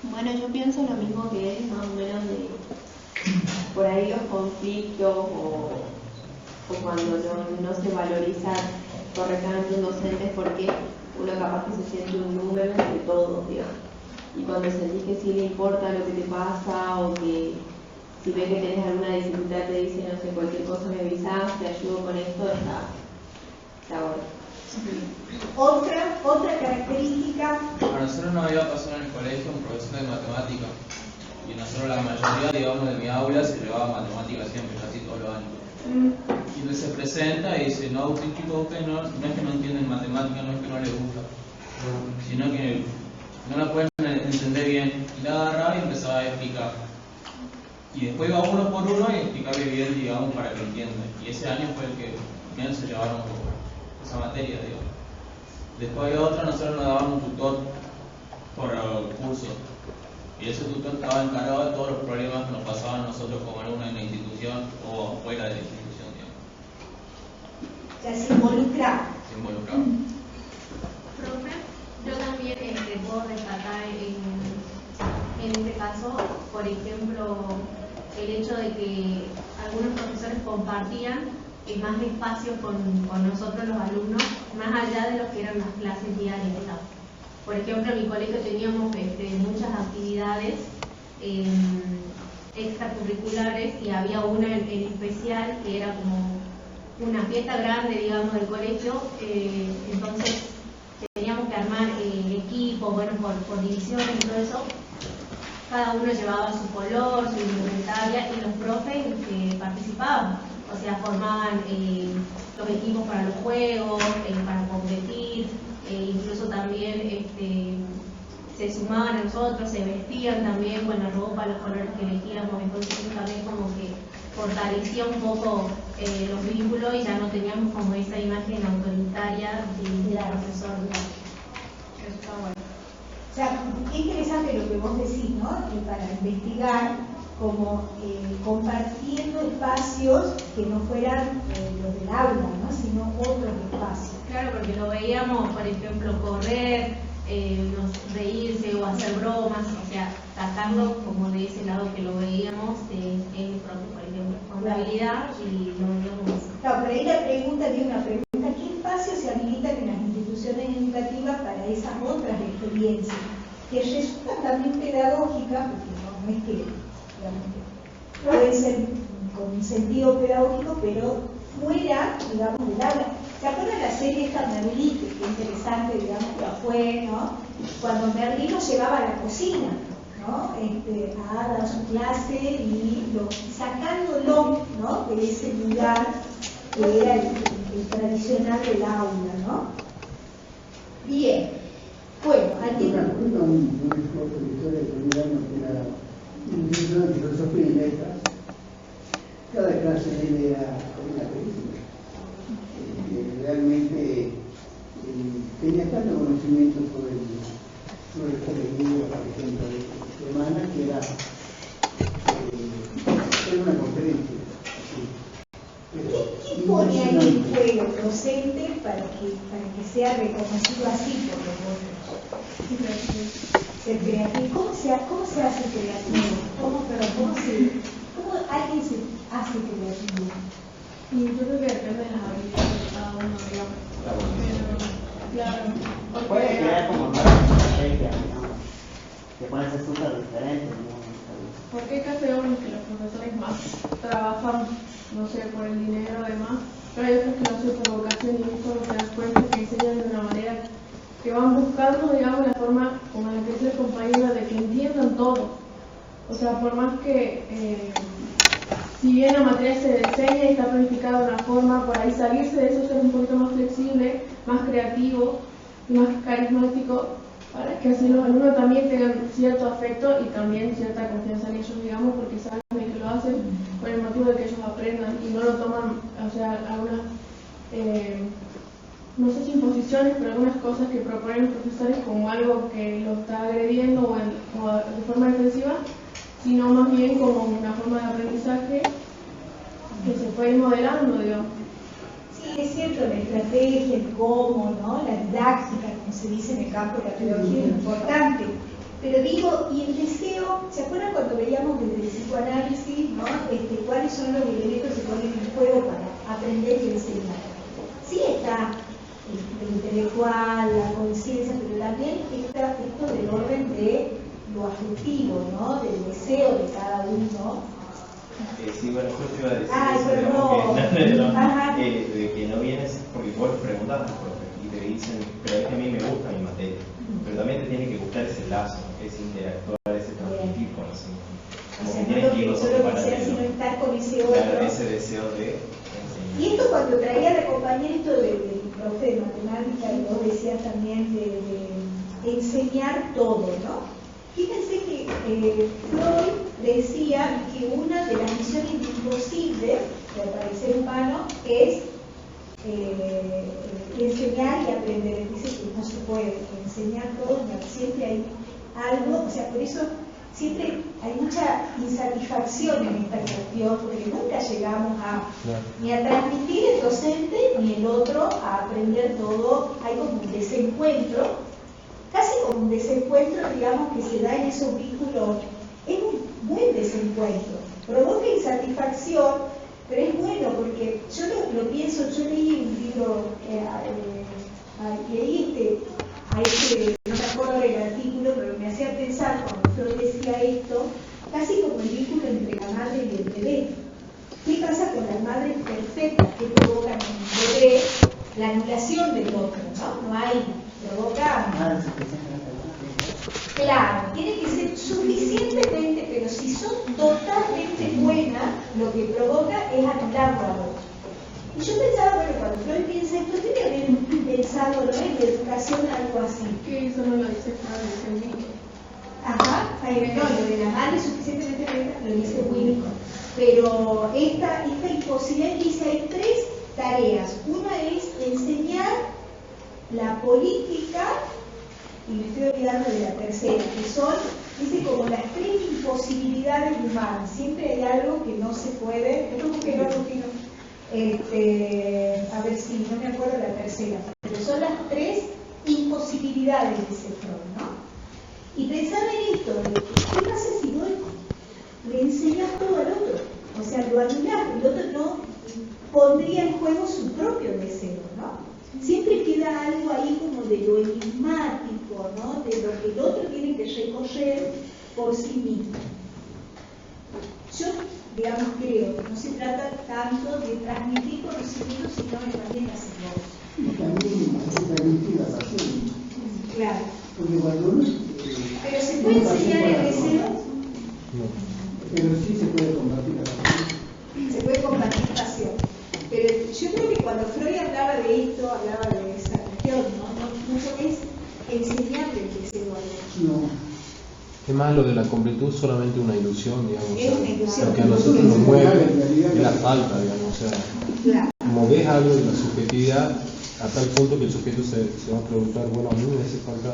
Bueno, yo pienso lo mismo que él, más o menos de por ahí los conflictos o cuando no se valoriza correctamente un docente, porque uno capaz que se siente un número entre todos, digamos. Y cuando sentís que sí le importa lo que te pasa, o que si ve que tenés alguna dificultad te dice, no sé, cualquier cosa me avisás, te ayudo con esto, está bueno. Otra característica. A nosotros nos había pasado en el colegio un profesor de matemática, y nosotros la mayoría, digamos, de mi aula se llevaba matemática siempre, casi todos los años. Y él se presenta y dice, no, usted chicos, usted no es que no entienden matemática, no es que no les gusta, sino que no la pueden entender bien. Y la agarraba y empezaba a explicar. Y después iba uno por uno y explicaba bien, digamos, para que lo entiendan. Y ese año fue el que bien se llevaron esa materia, digamos. Después había otra, nosotros nos daban un tutor por el curso. Y ese tutor estaba encargado de todos los problemas que nos pasaban nosotros como alumnos en la institución o fuera de la institución, digamos. O sea, se involucraba. Profe, yo también puedo rescatar en este caso, por ejemplo, el hecho de que algunos profesores compartían más espacios con nosotros los alumnos, más allá de lo que eran las clases diarias, ¿no? Por ejemplo, en mi colegio teníamos muchas actividades extracurriculares y había una en especial que era como una fiesta grande, digamos, del colegio, entonces teníamos que armar equipos, bueno, por divisiones y todo eso. Cada uno llevaba su color, su indumentaria y los profes participaban, o sea, formaban los equipos para los juegos, para competir, incluso también se sumaban a nosotros, se vestían también con la ropa, los colores que elegíamos, entonces eso también como que fortalecía un poco los vínculos y ya no teníamos como esa imagen autoritaria del profesor. Eso está bueno. O sea, qué interesante lo que vos decís, ¿no? Para investigar, como compartiendo espacios que no fueran los del aula, ¿no? Sino otros espacios. Claro, porque lo veíamos, por ejemplo, correr, reírse o hacer bromas, o sea, sacarlo como de ese lado que lo veíamos el propio, por ejemplo, contabilidad y lo veíamos. Claro, pero ahí la pregunta tiene una pregunta: ¿qué espacios se habilitan en las instituciones educativas para esas otras experiencias? Que resultan también pedagógicas, porque no es que, digamos, pueden ser con un sentido pedagógico, pero fuera, digamos, del aula. ¿Se acuerdan la serie esta Merlí, que es interesante, digamos, que fue, ¿no? Cuando Merlí nos llevaba a la cocina, ¿no? A dar su clase y sacándolo, ¿no? De ese lugar que era el tradicional del aula, ¿no? Bien. Bueno, aquí. Yo recuerdo un profesor de primer año que era un libro de filosofía y letras. Cada clase de él era una película. Realmente tenía tanto conocimiento sobre el colegio, por ejemplo, de semana, que era una conferencia. ¿Qué pone ahí en juego docente para que sea reconocido así por los otros? Ser creativo. ¿Cómo se hace creativo? ¿Cómo alguien se hace creativo? Y yo creo que depende de las habilidades de cada uno, digamos. Claro. Puede crear como nuevas estrategias, digamos, que pueden ser súper diferentes, digamos. Porque casi vemos que los profesores más trabajan, no sé, por el dinero además, pero hay otros que lo hacen por vocación y es cuando te das cuenta que enseñan de una manera que van buscando, digamos, la forma, como lo que dice el compañero, de que entiendan todo. O sea, por más que, si bien la materia se enseña y está planificada de una forma, por ahí salirse de eso, ser un poquito más flexible, más creativo y más carismático, para que así los alumnos también tengan cierto afecto y también cierta confianza en ellos, digamos, porque saben que lo hacen con el motivo de que ellos aprendan y no lo toman, o sea, algunas, no sé si imposiciones, pero algunas cosas que proponen los profesores como algo que los está agrediendo o de forma defensiva, sino más bien como una forma de aprendizaje que se puede ir modelando, digamos. Sí, es cierto, la estrategia, el cómo, ¿no? La didáctica, como se dice en el campo de la pedagogía, es importante. Pero digo, y el deseo, ¿se acuerdan cuando veíamos desde el psicoanálisis, ¿no? Cuáles son los elementos que se ponen en juego para aprender y enseñar? Sí está lo intelectual, la conciencia, pero también está esto del orden de lo afectivo, ¿no? Del deseo de cada uno. Sí, bueno, yo te iba a decir de que no vienes, porque vos preguntas y te dicen, pero es que a mí me gusta mi materia, pero también te tiene que gustar ese lazo, ese interactuar, ese transmitir conocimiento. Como que tienes que ir los otros para sino estar con ese otro. Claro, ese deseo de enseñar. Y esto cuando traía de acompañar esto del profe de matemática, y vos decías también de enseñar todo, ¿no? Fíjense que Freud decía que una de las misiones imposibles para el ser humano es enseñar y aprender. Dice que no se puede enseñar todo, siempre hay algo, o sea, por eso siempre hay mucha insatisfacción en esta cuestión, porque nunca llegamos ni a transmitir el docente ni el otro a aprender todo. Hay como un desencuentro, casi como un desencuentro, digamos, que se da en esos vínculos. Es un buen desencuentro, provoca insatisfacción, pero es bueno porque yo lo pienso. Yo leí un libro, leí no me acuerdo del artículo, pero me hacía pensar cuando Freud decía esto, casi como el vínculo entre la madre y el bebé. ¿Qué pasa con las madres perfectas que provocan en un bebé la anulación del otro? No hay, provoca. Claro, tiene que ser suficientemente, pero si son totalmente buenas, lo que provoca es anularlo a otro. Y yo pensaba, bueno, cuando Freud piensa esto, tiene que haber pensado, ¿no?, en la educación algo así. Que eso no lo dice Freud, Ajá, no, lo de la madre suficientemente buena lo dice Winnicott. Pero esta imposibilidad dice, hay tres tareas. Una es enseñar la política, y me estoy olvidando de la tercera, que son, dice, como las tres imposibilidades humanas. Siempre hay algo que no se puede, es como que no rutino. A ver si no me acuerdo la tercera, pero son las tres imposibilidades, dice Freud, ¿no? Y pensar en esto, ¿qué pasa si vos le enseñas todo al otro? O sea, lo anulás, el otro no pondría en juego su propio deseo, ¿no? Siempre queda algo ahí como de lo enigmático, ¿no? De lo que el otro tiene que recorrer por sí mismo. Yo, digamos, creo que no se trata tanto de transmitir conocimiento, sino de también hacerlo. Y también hay que transmitir la pasión. Claro. Porque cuando uno... ¿Pero se puede enseñar el deseo? No. Pero sí se puede combatir la pasión. Se puede combatir pasión. Pero yo creo que cuando Freud hablaba de esto, hablaba de esa cuestión, ¿no? No es enseñarle el deseo a él. No. Es más, lo de la completud es solamente una ilusión, digamos. Es una ilusión. Lo que a nosotros nos mueve es la falta, digamos. O sea, claro. Como ves algo de la subjetividad, a tal punto que el sujeto se va a preguntar, bueno, a mí me hace falta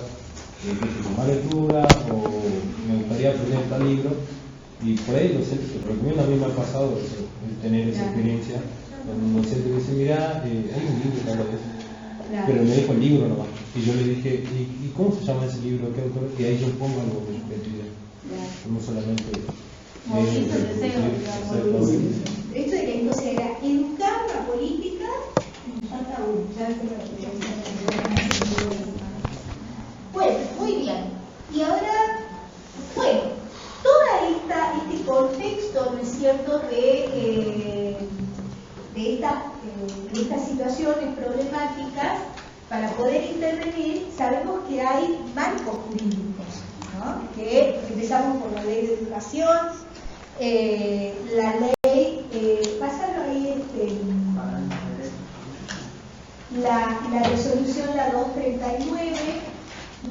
más lectura, o me gustaría aprender tal libro, y por ahí el docente, porque a mí me ha pasado el tener esa experiencia, cuando un docente me dice, mira, hay un libro que habla de eso. Pero me dijo el libro nomás. Y yo le dije, ¿y cómo se llama ese libro? ¿Qué autor? Y ahí yo pongo algo de subjetividad. No solamente... Esto de que entonces era educar la política, falta uno. Bueno, muy bien. Y ahora, bueno, todo este contexto, ¿no es cierto?, de estas situaciones problemáticas, para poder intervenir, sabemos que hay marcos jurídicos, ¿no? ¿no? Que empezamos por la ley de educación, la ley, pásalo ahí, la resolución la 239,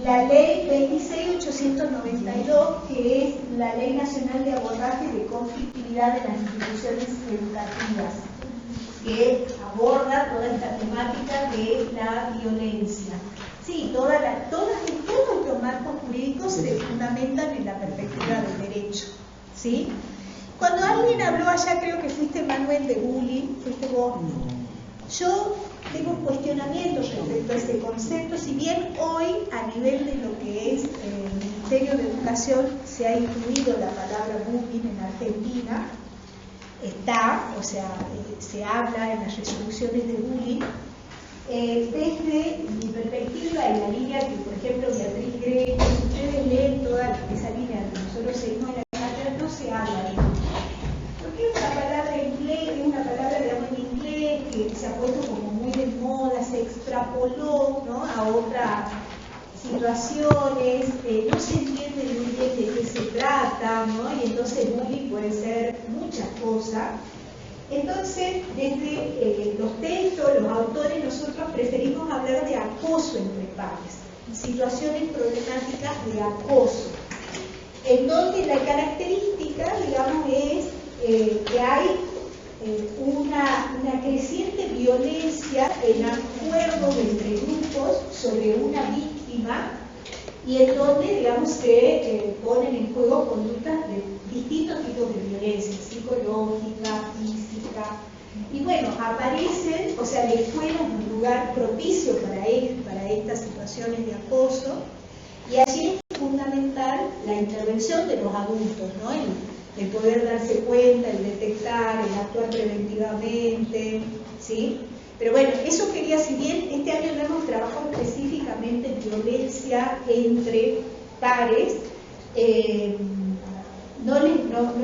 la ley 26.892, que es la Ley Nacional de Abordaje de Conflictividad de las Instituciones Educativas, que aborda toda esta temática de la violencia. Sí, todos los marcos jurídicos se fundamentan en la perspectiva del derecho, ¿sí? Cuando alguien habló allá, creo que fuiste Manuel, de bullying, fuiste vos, yo tengo cuestionamientos respecto a ese concepto, si bien hoy a nivel de lo que es el Ministerio de Educación se ha incluido la palabra bullying en Argentina, se habla en las resoluciones de bullying, desde mi perspectiva y la línea que, por ejemplo, Beatriz Greco, si ustedes leen toda esa línea que nosotros seguimos en la cátedra, no se habla de bullying. Porque es una palabra en inglés que se ha puesto como muy de moda, se extrapoló, ¿no?, a otras situaciones, no se entiende muy bien de qué se trata, ¿no? Y entonces bullying puede ser muchas cosas. Entonces, desde los textos, los autores, nosotros preferimos hablar de acoso entre pares, situaciones problemáticas de acoso, en donde la característica, digamos, es que hay una creciente violencia en acuerdos entre grupos sobre una víctima, y en donde, digamos, se ponen en juego conductas de distintos tipos de violencia, psicológica, física, y bueno, aparecen, o sea, la escuela es un lugar propicio para estas situaciones de acoso, y allí es fundamental la intervención de los adultos, ¿no? El poder darse cuenta, el detectar, el actuar preventivamente, ¿sí? Pero bueno, eso quería, si bien este año no hemos trabajado específicamente en violencia entre pares, no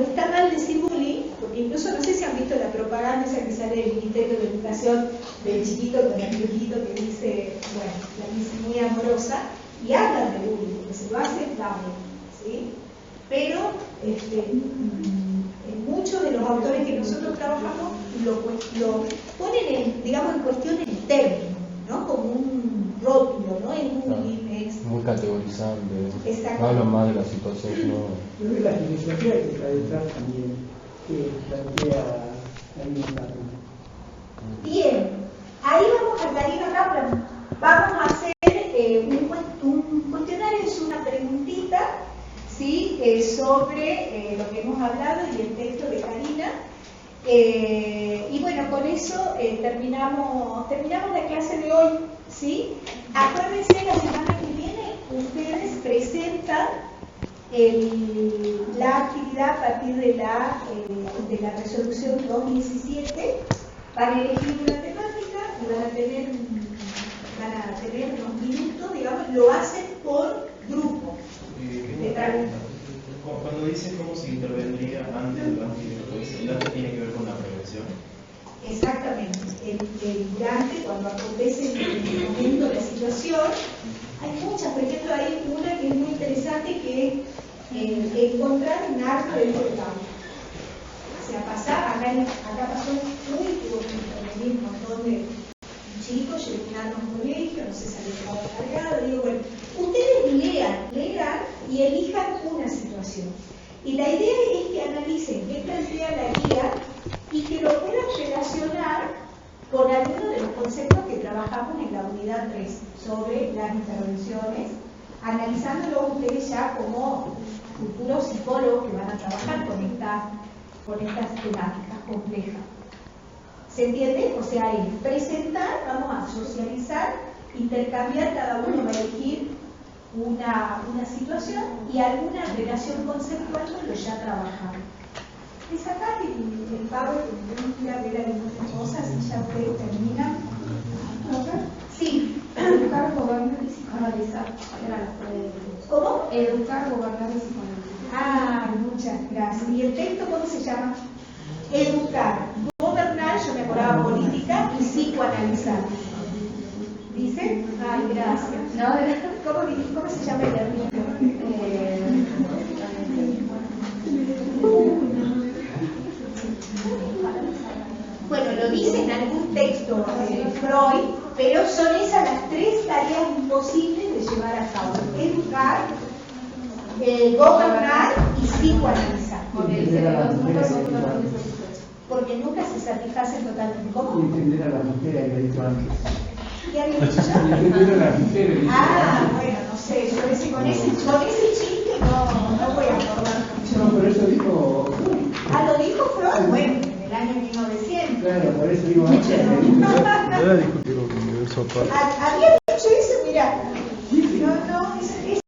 está mal decir bullying, porque incluso no sé si han visto la propaganda esa que sale del Ministerio de Educación del chiquito con el viejito que dice, bueno, la dice muy amorosa, y hablan de bullying, porque se lo hacen daño, ¿sí? Pero en muchos de los autores que nosotros trabajamos lo ponen, digamos, en cuestión en términos, ¿no? Como un rótulo, ¿no? En bullying es muy categorizante. Exacto. No hablo más de la situación, sino... Creo que la filosofía que está detrás también, que plantea Karina Kaplan. Bien, ahí vamos a Karina Kaplan. Vamos a hacer un cuestionario, es una preguntita, ¿sí? Sobre lo que hemos hablado y el texto de Karina. Y bueno, con eso terminamos la clase de hoy, ¿sí? Acuérdense, la semana que viene ustedes presentan la actividad a partir de la resolución 217, van a elegir una temática y van a tener unos minutos, digamos, lo hacen por grupo de preguntas. Cuando dice cómo se intervendría antes, durante y después, el antes tiene que ver con la prevención. Exactamente, el durante, cuando acontece en el momento de la situación, hay muchas, por ejemplo, hay una que es muy interesante, que es encontrar un arma dentro del campo. O sea, acá pasó muy, tuvo que intervenir un montón de chicos, llegaron a un colegio, no sé si estaba cargado, digo, bueno, ustedes lean y elijan una situación. Y la idea es que analicen qué plantea la guía y que lo puedan relacionar con algunos de los conceptos que trabajamos en la unidad 3 sobre las intervenciones, analizándolo ustedes ya como futuros psicólogos que van a trabajar con estas temáticas complejas. ¿Se entiende? O sea, es presentar, vamos a socializar, intercambiar, cada uno va a elegir una situación y alguna relación conceptual con lo ya trabajado. Es acá el Pablo que me voy a ver algunas cosas y ya ustedes terminan. Sí. Educar, gobernar y psicoanalizar. ¿Cómo? Educar, gobernar y psicoanalizar. Ah, muchas gracias. ¿Y el texto cómo se llama? Educar, gobernar, yo me acordaba política, y psicoanalizar. ¿Dice? Ay, gracias. ¿Cómo se llama el artículo? lo dice en algún texto de Freud, pero son esas las tres tareas imposibles de llevar a cabo: educar, gobernar y psicoanalizar. Porque nunca se satisfacen totalmente. ¿Cómo? Entender a la mujer, había dicho antes. ¿Qué había dicho? Entender a la mujer. Bueno, no sé, yo con ese chiste no voy a acordar mucho. No, pero eso dijo Freud. Lo dijo Freud, bueno, en el año 1900. Claro, por eso digo antes. Era discutir un universo aparte. Había dicho eso, mira,